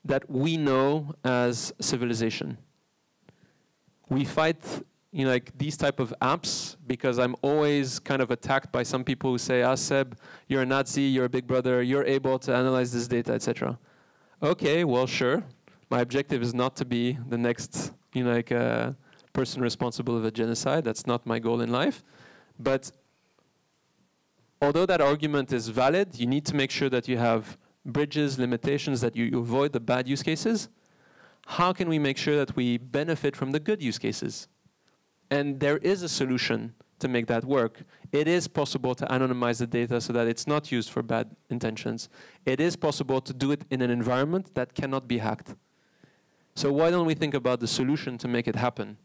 that we know as civilization. We fight, like these type of apps because I'm always kind of attacked by some people who say, Seb, you're a Nazi, you're a big brother, you're able to analyze this data, etc. Okay, well, sure. My objective is not to be the next person responsible of a genocide. That's not my goal in life. But although that argument is valid, you need to make sure that you have bridges, limitations, that you avoid the bad use cases. How can we make sure that we benefit from the good use cases? And there is a solution to make that work. It is possible to anonymize the data so that it's not used for bad intentions. It is possible to do it in an environment that cannot be hacked. So why don't we think about the solution to make it happen?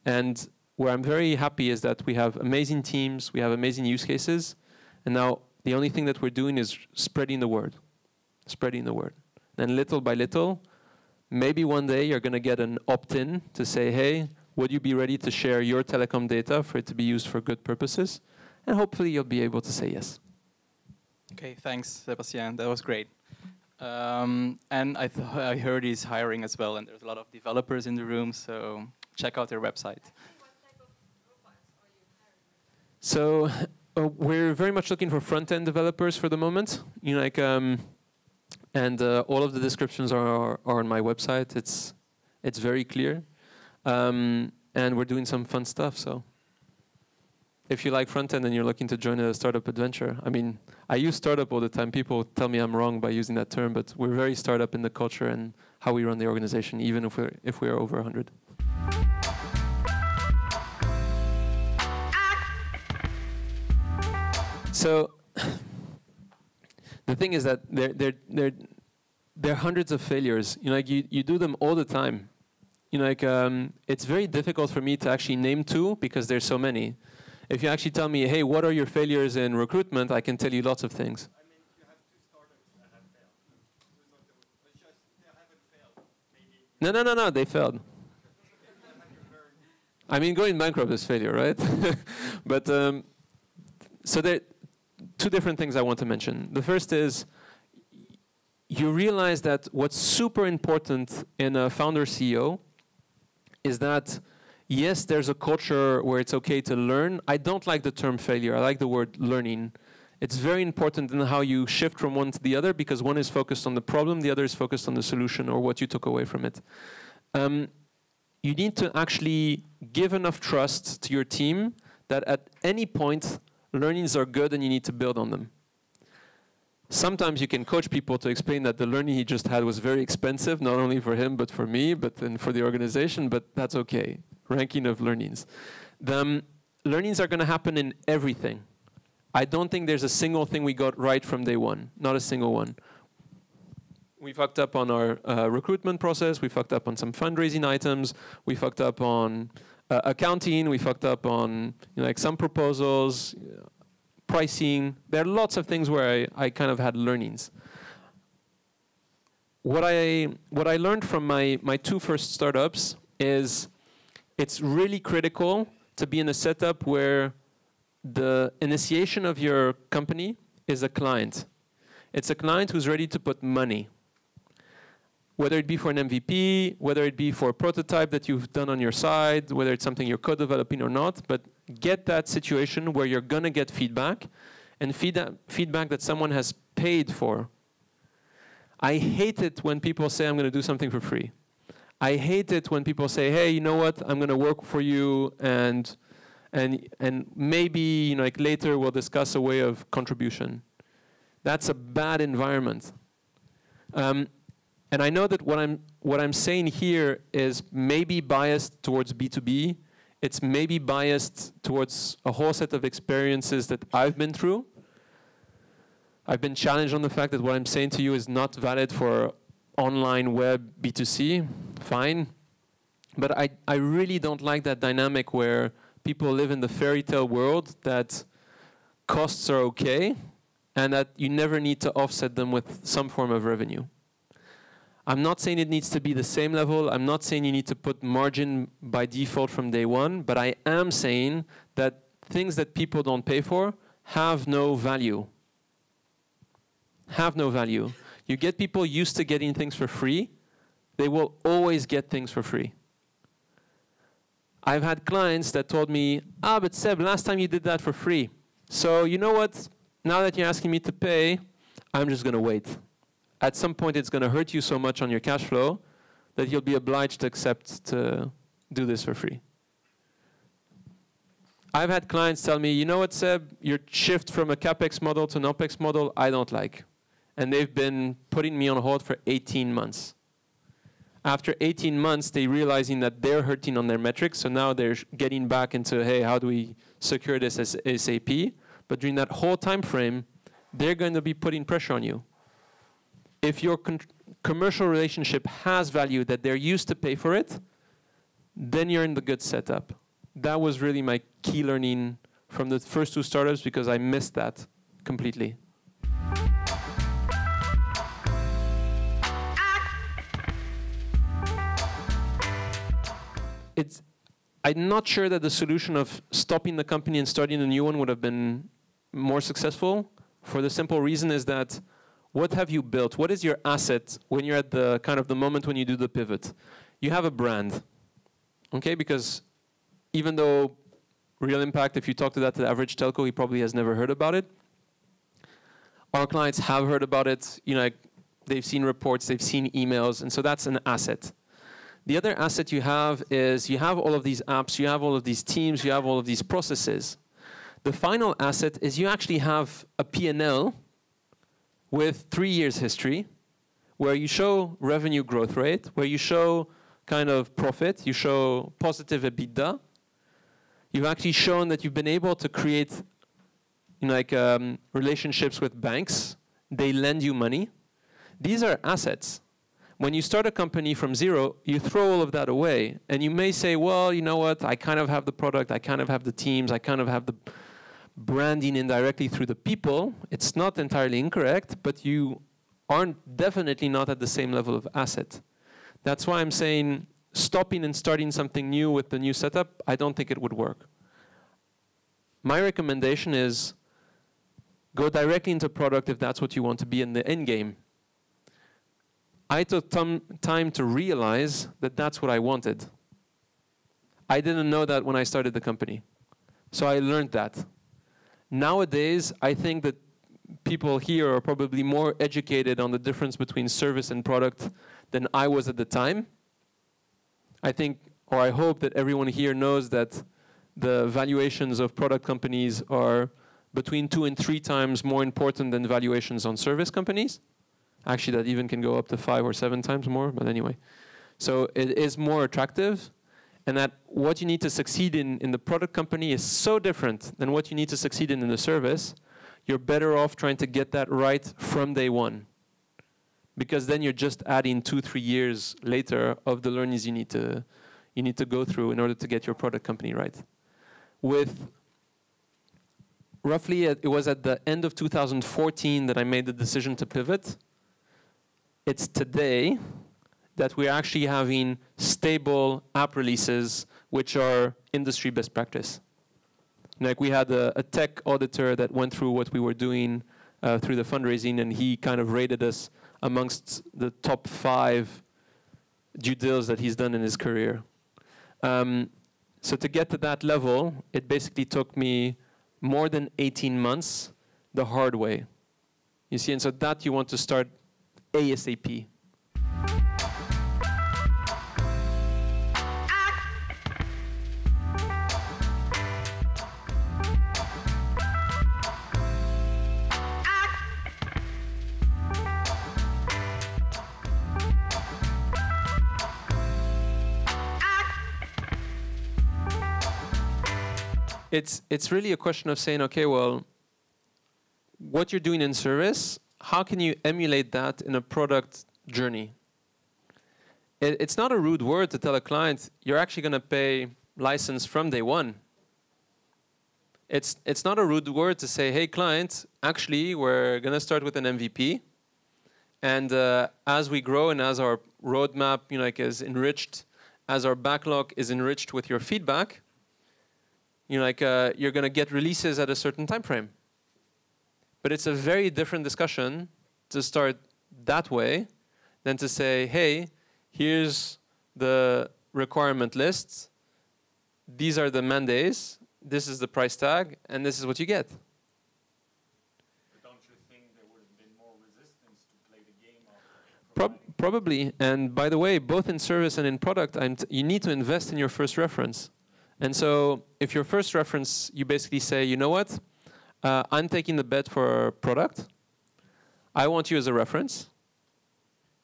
And where I'm very happy is that we have amazing teams, we have amazing use cases, and now the only thing that we're doing is spreading the word. Spreading the word. And little by little, maybe one day you're going to get an opt-in to say, hey, would you be ready to share your telecom data for it to be used for good purposes? And hopefully you'll be able to say yes. Okay, thanks, Sébastien. That was great. And I heard he's hiring as well, and there's a lot of developers in the room, so check out their website. What type of profiles are you hiring? So we're very much looking for front-end developers for the moment. And all of the descriptions are on my website. It's very clear. And we're doing some fun stuff. So if you like front-end and you're looking to join a startup adventure, I mean, I use startup all the time. People tell me I'm wrong by using that term, but we're very startup in the culture and how we run the organization, even if we're over 100. So the thing is that there are hundreds of failures. You do them all the time. It's very difficult for me to actually name two because there's so many. If you actually tell me, hey, what are your failures in recruitment, I can tell you lots of things. I mean, you have two startups that have failed. It's just they haven't failed. Maybe. No, they failed. I mean, going bankrupt is failure, right? But so there are two different things I want to mention. The first is you realize that what's super important in a founder CEO is that, yes, there's a culture where it's okay to learn. I don't like the term failure. I like the word learning. It's very important in how you shift from one to the other because one is focused on the problem, the other is focused on the solution or what you took away from it. You need to actually give enough trust to your team that at any point, learnings are good and you need to build on them. Sometimes you can coach people to explain that the learning he just had was very expensive, not only for him, but for me, but then for the organization, but that's okay. Ranking of learnings. The learnings are going to happen in everything. I don't think there's a single thing we got right from day one, not a single one. We fucked up on our recruitment process, we fucked up on some fundraising items, we fucked up on accounting, we fucked up on some proposals, pricing. There are lots of things where I kind of had learnings. What I learned from my two first startups is it's really critical to be in a setup where the initiation of your company is a client. It's a client who's ready to put money. Whether it be for an MVP, whether it be for a prototype that you've done on your side, whether it's something you're co-developing or not, but get that situation where you're going to get feedback, and feedback that someone has paid for. I hate it when people say, I'm going to do something for free. I hate it when people say, hey, you know what, I'm going to work for you, and maybe later we'll discuss a way of contribution. That's a bad environment. And I know that what I'm saying here is maybe biased towards B2B. It's maybe biased towards a whole set of experiences that I've been through. I've been challenged on the fact that what I'm saying to you is not valid for online web B2C. Fine. But I really don't like that dynamic where people live in the fairy tale world that costs are okay and that you never need to offset them with some form of revenue. I'm not saying it needs to be the same level. I'm not saying you need to put margin by default from day one, but I am saying that things that people don't pay for have no value. Have no value. You get people used to getting things for free, they will always get things for free. I've had clients that told me, ah, but Seb, last time you did that for free. So you know what? Now that you're asking me to pay, I'm just going to wait. At some point, it's going to hurt you so much on your cash flow that you'll be obliged to accept to do this for free. I've had clients tell me, you know what, Seb, your shift from a CapEx model to an OpEx model, I don't like. And they've been putting me on hold for 18 months. After 18 months, they're realizing that they're hurting on their metrics, so now they're getting back into, hey, how do we secure this as ASAP? But during that whole time frame, they're going to be putting pressure on you. If your commercial relationship has value that they're used to pay for it, then you're in the good setup. That was really my key learning from the first two startups because I missed that completely. I'm not sure that the solution of stopping the company and starting a new one would have been more successful, for the simple reason is that what have you built? What is your asset when you're at the kind of the moment when you do the pivot? You have a brand, okay? Because even though Real Impact, if you talk to the average telco, he probably has never heard about it. Our clients have heard about it. You know, like they've seen reports, they've seen emails, and so that's an asset. The other asset you have is you have all of these apps, you have all of these teams, you have all of these processes. The final asset is you actually have a P&L with 3 years history where you show revenue growth rate, where you show kind of profit, you show positive EBITDA. You've actually shown that you've been able to create relationships with banks. They lend you money. These are assets. When you start a company from zero, you throw all of that away. And you may say, well, you know what? I kind of have the product. I kind of have the teams. I kind of have the branding indirectly through the people. It's not entirely incorrect, but you aren't definitely not at the same level of asset. That's why I'm saying stopping and starting something new with the new setup, I don't think it would work. My recommendation is go directly into product if that's what you want to be in the end game. I took time to realize that that's what I wanted. I didn't know that when I started the company. So I learned that. Nowadays, I think that people here are probably more educated on the difference between service and product than I was at the time. I think, or I hope that everyone here knows that the valuations of product companies are between 2 and 3 times more important than valuations on service companies. Actually, that even can go up to 5 or 7 times more, but anyway. So it is more attractive, and that what you need to succeed in the product company is so different than what you need to succeed in the service. You're better off trying to get that right from day one, because then you're just adding 2-3 years later of the learnings you need to go through in order to get your product company right. With roughly, it was at the end of 2014 that I made the decision to pivot. It's today that we're actually having stable app releases, which are industry best practice. Like we had a tech auditor that went through what we were doing through the fundraising, and he kind of rated us amongst the top 5 due deals that he's done in his career. So to get to that level, it basically took me more than 18 months the hard way. You see, and so that you want to start ASAP. It's really a question of saying, okay, well, what you're doing in service, how can you emulate that in a product journey? It's not a rude word to tell a client, you're actually going to pay license from day one. It's not a rude word to say, hey, client, actually, we're going to start with an MVP. And as we grow and as our roadmap is enriched, as our backlog is enriched with your feedback, you're going to get releases at a certain time frame. But it's a very different discussion to start that way than to say, hey, here's the requirement list. these are the mandates, this is the price tag, and this is what you get. But don't you think there would have been more resistance to play the game of Probably. And by the way, both in service and in product, you need to invest in your first reference. And so if your first reference, you basically say, you know what, I'm taking the bet for a product. I want you as a reference.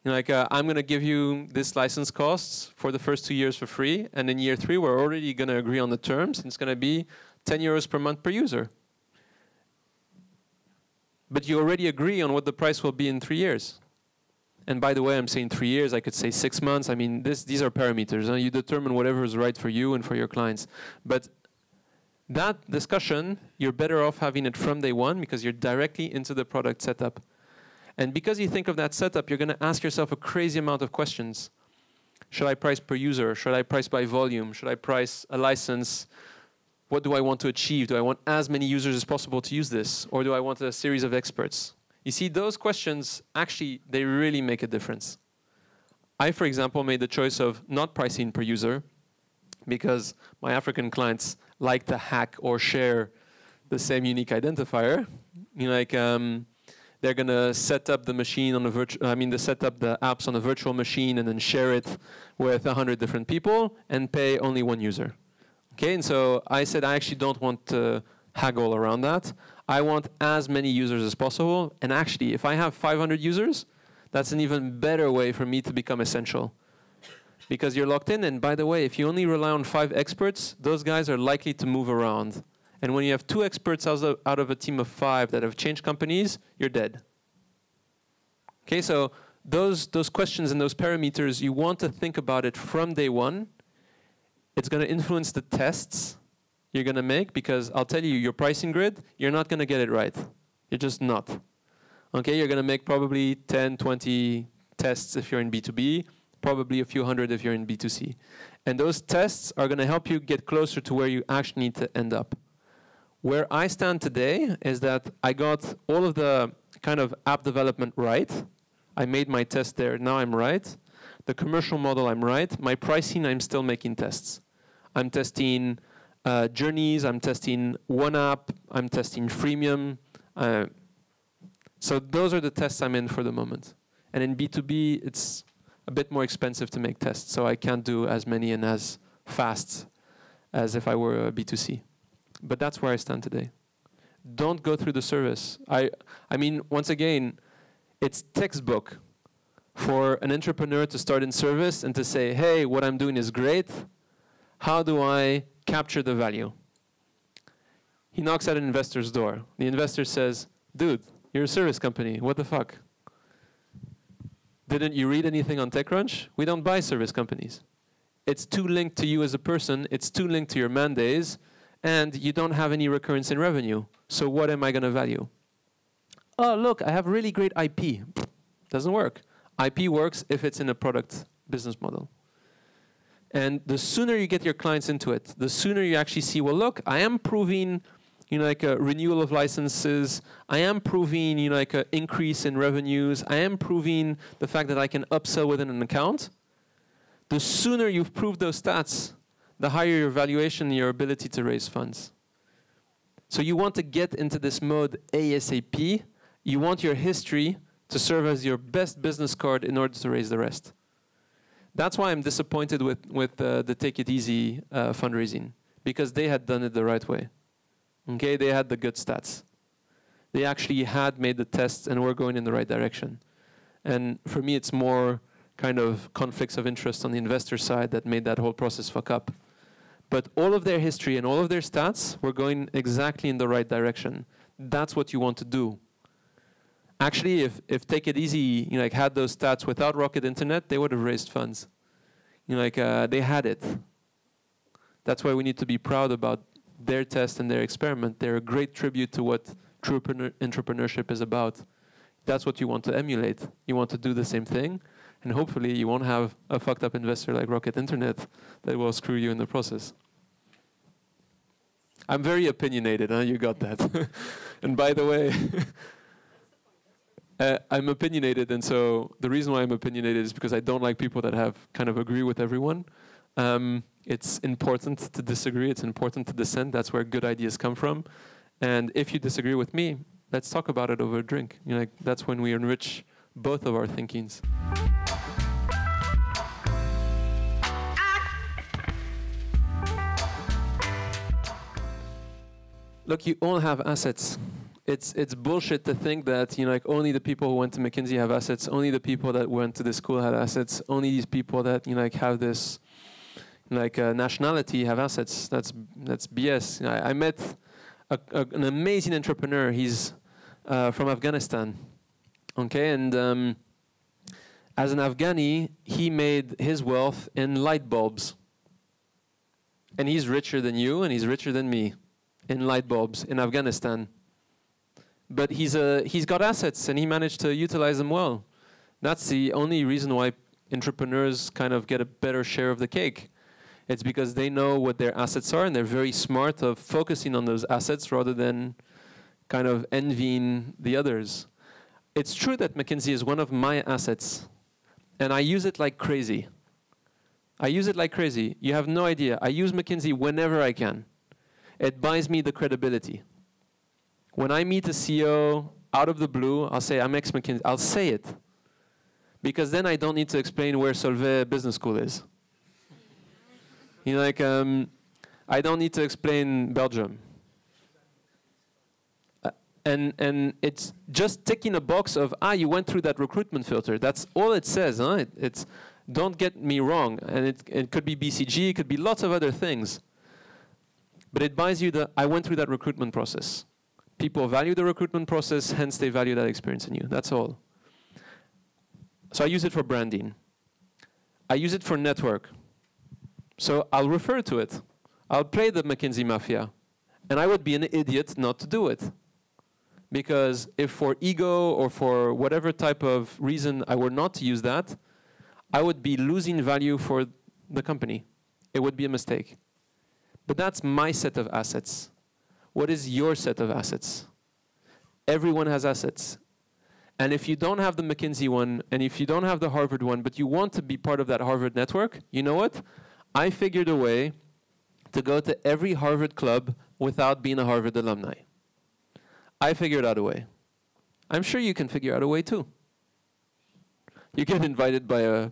Like, I'm going to give you this license costs for the first 2 years for free. And in year 3, we're already going to agree on the terms. And it's going to be 10 euros per month per user. But you already agree on what the price will be in 3 years. And by the way, I'm saying 3 years. I could say 6 months. I mean, these are parameters. You determine whatever is right for you and for your clients. But that discussion, you're better off having it from day one because you're directly into the product setup. And because you think of that setup, you're going to ask yourself a crazy amount of questions. Should I price per user? Should I price by volume? Should I price a license? What do I want to achieve? Do I want as many users as possible to use this? Or do I want a series of experts? You see, those questions, actually, they really make a difference. I, for example, made the choice of not pricing per user because my African clients like to hack or share the same unique identifier. They're going to set up the machine on a set up the apps on a virtual machine and then share it with 100 different people and pay only one user. Okay, and so I said I actually don't want to haggle around that. I want as many users as possible. And actually, if I have 500 users, that's an even better way for me to become essential. Because you're locked in. And by the way, if you only rely on 5 experts, those guys are likely to move around. And when you have 2 experts out of a team of 5 that have changed companies, you're dead. Okay, so those questions and those parameters, you want to think about it from day one. It's going to influence the tests you're going to make because I'll tell you, your pricing grid, you're not going to get it right. You're just not. Okay, you're going to make probably 10, 20 tests if you're in B2B, probably a few hundred if you're in B2C. And those tests are going to help you get closer to where you actually need to end up. Where I stand today is that I got all of the kind of app development right. I made my test there. Now I'm right. The commercial model, I'm right. My pricing, I'm still making tests. I'm testing journeys. I'm testing one app. I'm testing freemium. So those are the tests I'm in for the moment. And in B2B, it's a bit more expensive to make tests. So I can't do as many and as fast as if I were a B2C. But that's where I stand today. Don't go through the service. I mean, once again, it's textbook for an entrepreneur to start in service and to say, hey, what I'm doing is great. How do I capture the value? He knocks at an investor's door. The investor says, dude, you're a service company. What the fuck? Didn't you read anything on TechCrunch? We don't buy service companies. It's too linked to you as a person. It's too linked to your mandates. And you don't have any recurrence in revenue. So what am I going to value? Oh, look, I have really great IP. Doesn't work. IP works if it's in a product business model. And the sooner you get your clients into it, the sooner you actually see, well, look, I am proving, like a renewal of licenses. I am proving, like an increase in revenues. I am proving the fact that I can upsell within an account. The sooner you've proved those stats, the higher your valuation and your ability to raise funds. So you want to get into this mode ASAP. You want your history to serve as your best business card in order to raise the rest. That's why I'm disappointed with the Take It Easy fundraising, because they had done it the right way. Okay, they had the good stats. They actually had made the tests and were going in the right direction. And for me, it's more kind of conflicts of interest on the investor side that made that whole process fuck up. But all of their history and all of their stats were going exactly in the right direction. That's what you want to do. Actually, if Take It Easy had those stats without Rocket Internet, they would have raised funds. They had it. That's why we need to be proud about their test and their experiment. They're a great tribute to what true entrepreneurship is about. That's what you want to emulate. You want to do the same thing. And hopefully you won't have a fucked up investor like Rocket Internet that will screw you in the process. I'm very opinionated, huh? You got that. And by the way, I'm opinionated, and so the reason why I'm opinionated is because I don't like people that have kind of agree with everyone. It's important to disagree. It's important to dissent. That's where good ideas come from. And if you disagree with me, let's talk about it over a drink. You know, like, that's when we enrich both of our thinkings. Look, you all have assets. It's bullshit to think that, you know, like, only the people who went to McKinsey have assets. Only the people that went to this school had assets. Only these people that, you know, like, have this, like, nationality have assets. That's BS. You know, I met an amazing entrepreneur. He's from Afghanistan. Okay, and as an Afghani, he made his wealth in light bulbs. And he's richer than you, and he's richer than me in light bulbs in Afghanistan. But he's got assets, and he managed to utilize them well. That's the only reason why entrepreneurs kind of get a better share of the cake. It's because they know what their assets are, and they're very smart of focusing on those assets rather than kind of envying the others. It's true that McKinsey is one of my assets, and I use it like crazy. I use it like crazy. You have no idea. I use McKinsey whenever I can. It buys me the credibility. When I meet a CEO out of the blue, I'll say, I'm ex-McKinsey. I'll say it. Because then I don't need to explain where Solvay Business School is. You know, like, I don't need to explain Belgium. And it's just ticking a box of, you went through that recruitment filter. That's all it says. Huh? It's, don't get me wrong. And it could be BCG, it could be lots of other things. But it buys you the, I went through that recruitment process. People value the recruitment process, hence they value that experience in you. That's all. So I use it for branding. I use it for network. So I'll refer to it. I'll play the McKinsey Mafia. And I would be an idiot not to do it. Because if for ego or for whatever type of reason I were not to use that, I would be losing value for the company. It would be a mistake. But that's my set of assets. What is your set of assets? Everyone has assets. And if you don't have the McKinsey one, and if you don't have the Harvard one, but you want to be part of that Harvard network, you know what? I figured a way to go to every Harvard club without being a Harvard alumni. I figured out a way. I'm sure you can figure out a way too. You get invited by a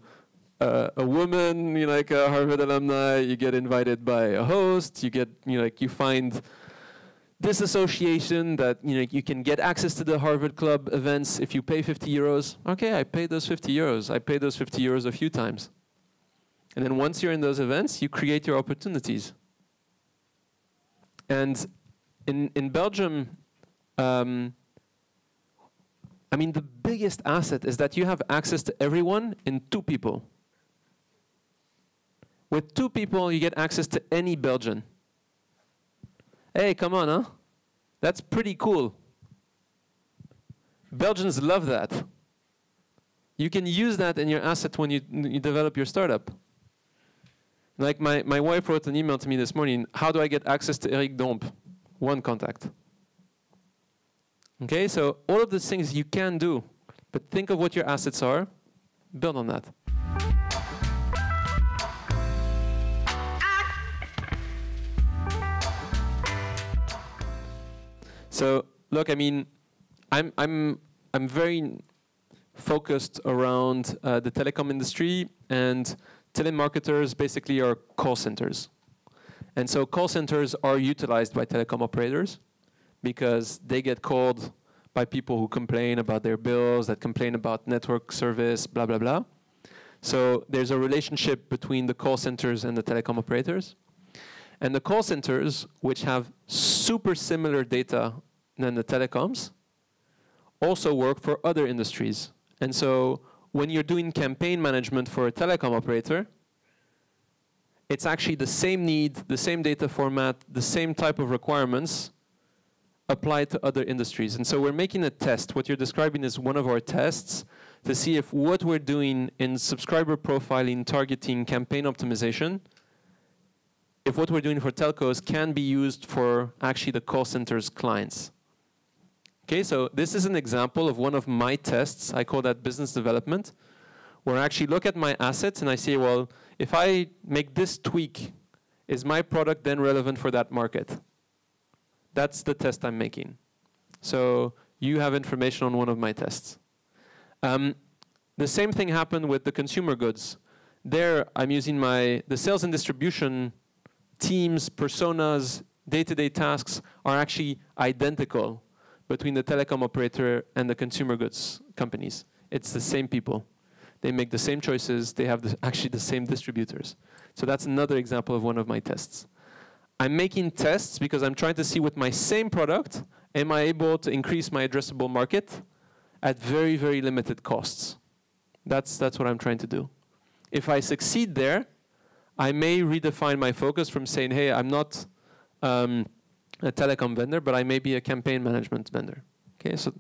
woman, you know, like a Harvard alumni. You get invited by a host. You get, you know, like, you find this association that, you know, you can get access to the Harvard Club events if you pay 50 euros. Okay, I paid those 50 euros. I paid those 50 euros a few times. And then once you're in those events, you create your opportunities. And in Belgium, I mean, the biggest asset is that you have access to everyone in 2 people. With 2 people, you get access to any Belgian. Hey, come on, huh? That's pretty cool. Belgians love that. You can use that in your asset when you develop your startup. Like my wife wrote an email to me this morning, how do I get access to Eric Domp? 1 contact. Okay, so all of these things you can do, but think of what your assets are, build on that. So look, I mean, I'm very focused around the telecom industry, and telemarketers basically are call centers. And so call centers are utilized by telecom operators because they get called by people who complain about their bills, that complain about network service, blah, blah, blah. So there's a relationship between the call centers and the telecom operators. And the call centers, which have super similar data than the telecoms, also work for other industries. And so when you're doing campaign management for a telecom operator, it's actually the same need, the same data format, the same type of requirements applied to other industries. And so we're making a test. What you're describing is one of our tests to see if what we're doing in subscriber profiling, targeting, campaign optimization, if what we're doing for telcos can be used for actually the call center's clients. Okay, so this is an example of one of my tests. I call that business development, where I actually look at my assets and I say, well, if I make this tweak Is my product then relevant for that market? That's the test I'm making. So you have information on one of my tests. The same thing happened with the consumer goods. There, I'm using the sales and distribution teams, personas, day-to-day tasks are actually identical between the telecom operator and the consumer goods companies. It's the same people. They make the same choices. They have actually the same distributors. So that's another example of one of my tests. I'm making tests because I'm trying to see with my same product, am I able to increase my addressable market at very, very limited costs? That's what I'm trying to do. If I succeed there, I may redefine my focus from saying, hey, I'm not a telecom vendor, but I may be a campaign management vendor. Okay, so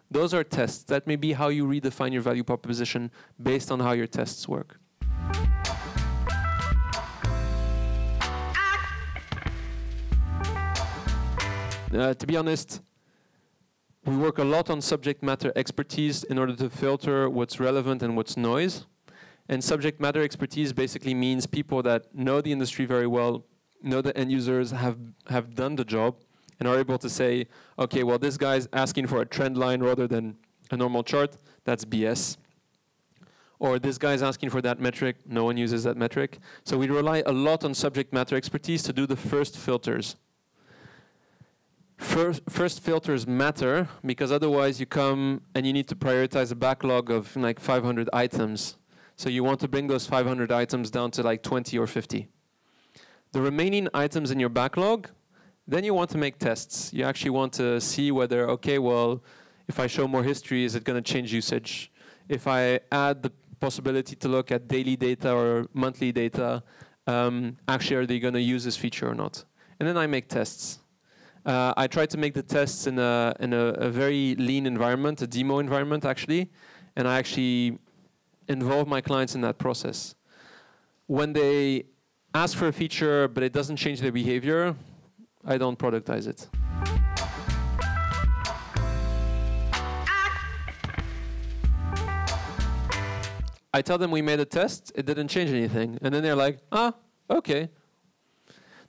those are tests. That may be how you redefine your value proposition based on how your tests work. To be honest, we work a lot on subject matter expertise in order to filter what's relevant and what's noise. And subject matter expertise basically means people that know the industry very well, know the end users, have done the job, and are able to say, okay, well, this guy's asking for a trend line rather than a normal chart. That's BS. Or this guy's asking for that metric. No one uses that metric. So we rely a lot on subject matter expertise to do the first filters. First filters matter because otherwise you come and you need to prioritize a backlog of like 500 items. So you want to bring those 500 items down to like 20 or 50. The remaining items in your backlog, then you want to make tests. You actually want to see whether, okay, well, if I show more history, is it going to change usage? If I add the possibility to look at daily data or monthly data, actually, are they going to use this feature or not? And then I make tests. I try to make the tests in a very lean environment, a demo environment, actually. And I actually involve my clients in that process. When they ask for a feature, but it doesn't change their behavior, I don't productize it. I tell them we made a test, it didn't change anything. And then they're like, ah, okay.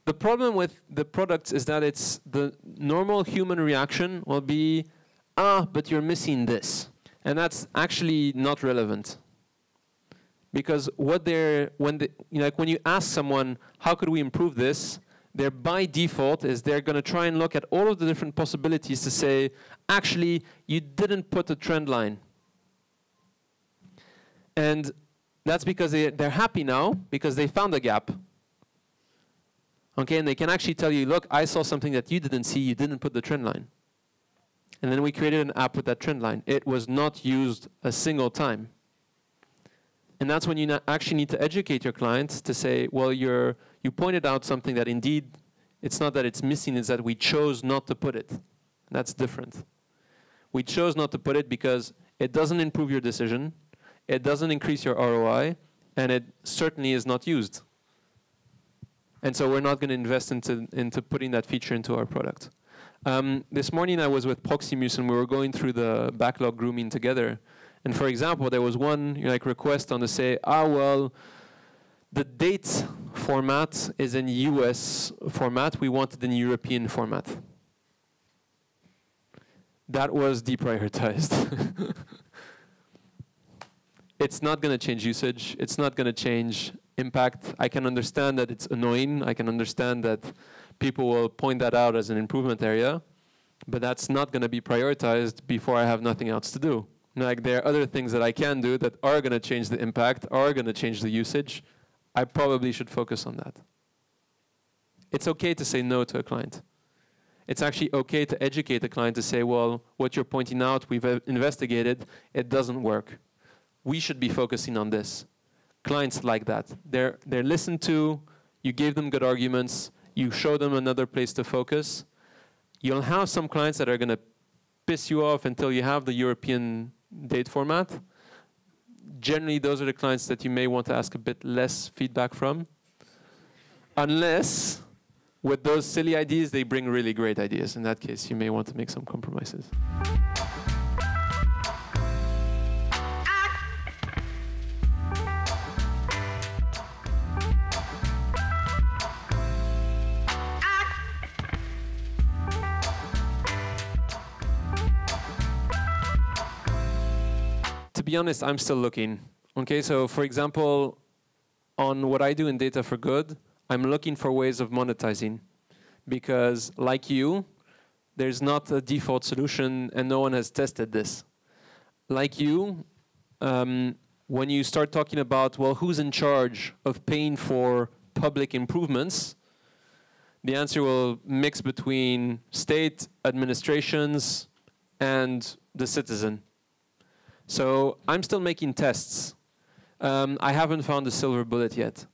The problem with the products is that it's the normal human reaction will be, ah, but you're missing this. And that's actually not relevant. Because when you ask someone, how could we improve this? Their by default is they're going to try and look at all of the different possibilities to say, actually, you didn't put a trend line. And that's because they're happy now because they found a gap. Okay, and they can actually tell you, look, I saw something that you didn't see, you didn't put the trend line. And then we created an app with that trend line. It was not used a single time. And that's when you actually need to educate your clients to say, well, you pointed out something that indeed, it's not that it's missing, it's that we chose not to put it. That's different. We chose not to put it because it doesn't improve your decision, it doesn't increase your ROI, and it certainly is not used. And so we're not going to invest into putting that feature into our product. This morning I was with Proximus and we were going through the backlog grooming together. And for example, there was one request on to say, well, the date format is in US format. We want it in European format. That was deprioritized. It's not going to change usage. It's not going to change impact. I can understand that it's annoying. I can understand that people will point that out as an improvement area. But that's not going to be prioritized before I have nothing else to do. Like there are other things that I can do that are going to change the impact, are going to change the usage. I probably should focus on that. It's okay to say no to a client. It's actually okay to educate the client to say, well, what you're pointing out, we've investigated, it doesn't work. We should be focusing on this. Clients like that. They're listened to, you gave them good arguments, you show them another place to focus. You'll have some clients that are going to piss you off until you have the European date format. Generally, those are the clients that you may want to ask a bit less feedback from. Unless, with those silly ideas, they bring really great ideas. In that case, you may want to make some compromises. to be honest, I'm still looking. Okay, so for example, on what I do in Data for Good, I'm looking for ways of monetizing. Because like you, there's not a default solution and no one has tested this. Like you, when you start talking about, well, who's in charge of paying for public improvements, the answer will mix between state administrations and the citizen. So I'm still making tests. I haven't found the silver bullet yet.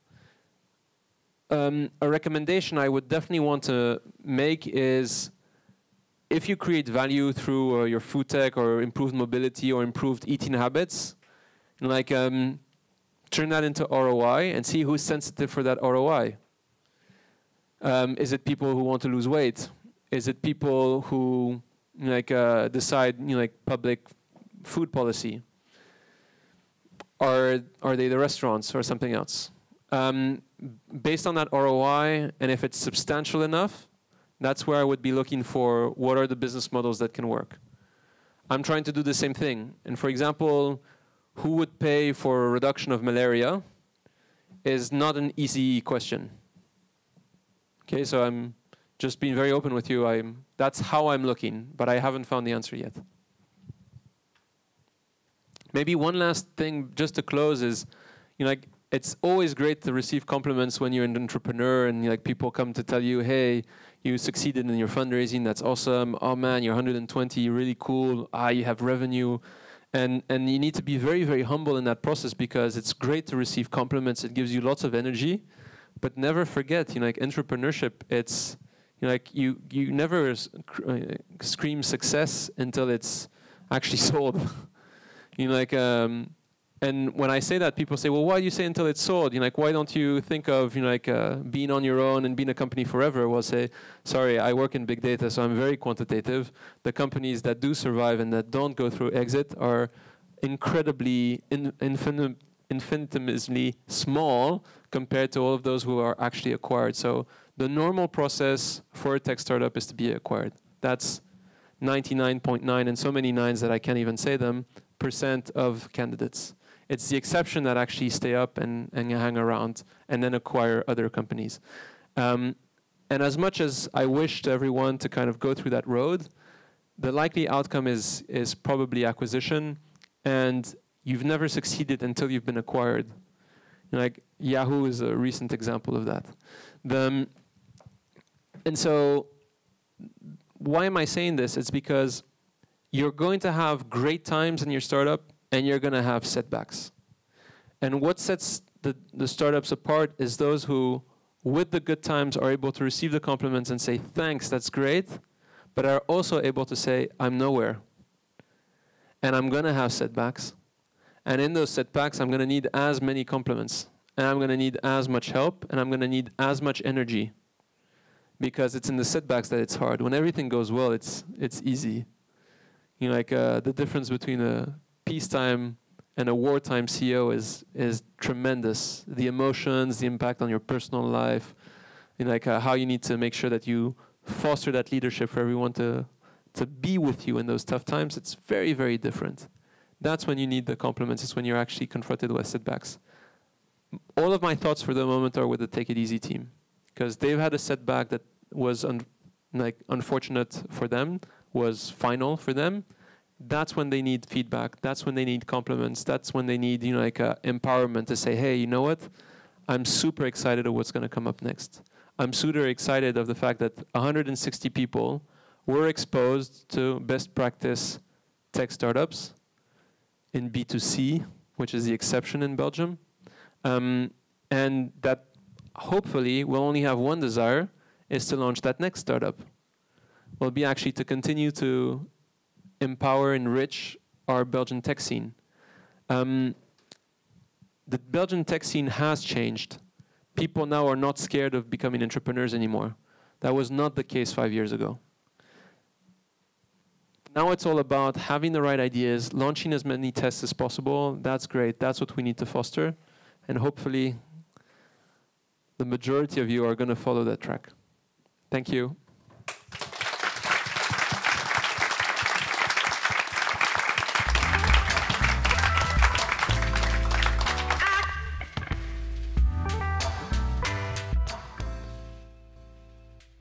A recommendation I would definitely want to make is, if you create value through your food tech or improved mobility or improved eating habits, like turn that into ROI and see who's sensitive for that ROI. Is it people who want to lose weight? Is it people who decide like public food policy? Are they the restaurants or something else? Based on that ROI, and if it's substantial enough, that's where I would be looking for what are the business models that can work. I'm trying to do the same thing. And for example, who would pay for a reduction of malaria is not an easy question. Okay, so I'm just being very open with you. That's how I'm looking, but I haven't found the answer yet. Maybe one last thing just to close is, it's always great to receive compliments when you're an entrepreneur and people come to tell you, hey, you succeeded in your fundraising, that's awesome. Oh man, you're 120, really cool. You have revenue. And you need to be very, very humble in that process, because it's great to receive compliments. It gives you lots of energy. But never forget, entrepreneurship, it's, you never scream success until it's actually sold. And when I say that, people say, well, why do you say until it's sold? Why don't you think of being on your own and being a company forever? Well, say, sorry, I work in big data, so I'm very quantitative. The companies that do survive and that don't go through exit are incredibly, infinitesimally small compared to all of those who are actually acquired. So the normal process for a tech startup is to be acquired. That's 99.9, and so many nines that I can't even say them, % of candidates. It's the exception that actually stay up and hang around and then acquire other companies. And as much as I wish to everyone to kind of go through that road, the likely outcome is probably acquisition, and you've never succeeded until you've been acquired. Yahoo is a recent example of that. And so why am I saying this? It's because you're going to have great times in your startup, and you're going to have setbacks. And what sets the startups apart is those who, with the good times, are able to receive the compliments and say, thanks, that's great, but are also able to say, I'm nowhere. And I'm going to have setbacks. And in those setbacks, I'm going to need as many compliments. And I'm going to need as much help. And I'm going to need as much energy. Because it's in the setbacks that it's hard. When everything goes well, it's easy. The difference between a peacetime and a wartime CEO is tremendous. The emotions, the impact on your personal life, how you need to make sure that you foster that leadership for everyone to be with you in those tough times. It's very, very different. That's when you need the compliments. It's when you're actually confronted with setbacks. All of my thoughts for the moment are with the Take It Easy team, because they've had a setback that was unfortunate for them, was final for them. That's when they need feedback. That's when they need compliments. That's when they need empowerment to say, hey, you know what? I'm super excited of what's going to come up next. I'm super excited of the fact that 160 people were exposed to best practice tech startups in B2C, which is the exception in Belgium. And that hopefully will only have one desire, is to launch that next startup. Will be actually to continue to empower, enrich our Belgian tech scene. The Belgian tech scene has changed. People now are not scared of becoming entrepreneurs anymore. That was not the case 5 years ago. Now it's all about having the right ideas, launching as many tests as possible. That's great. That's what we need to foster. And hopefully, the majority of you are going to follow that track. Thank you.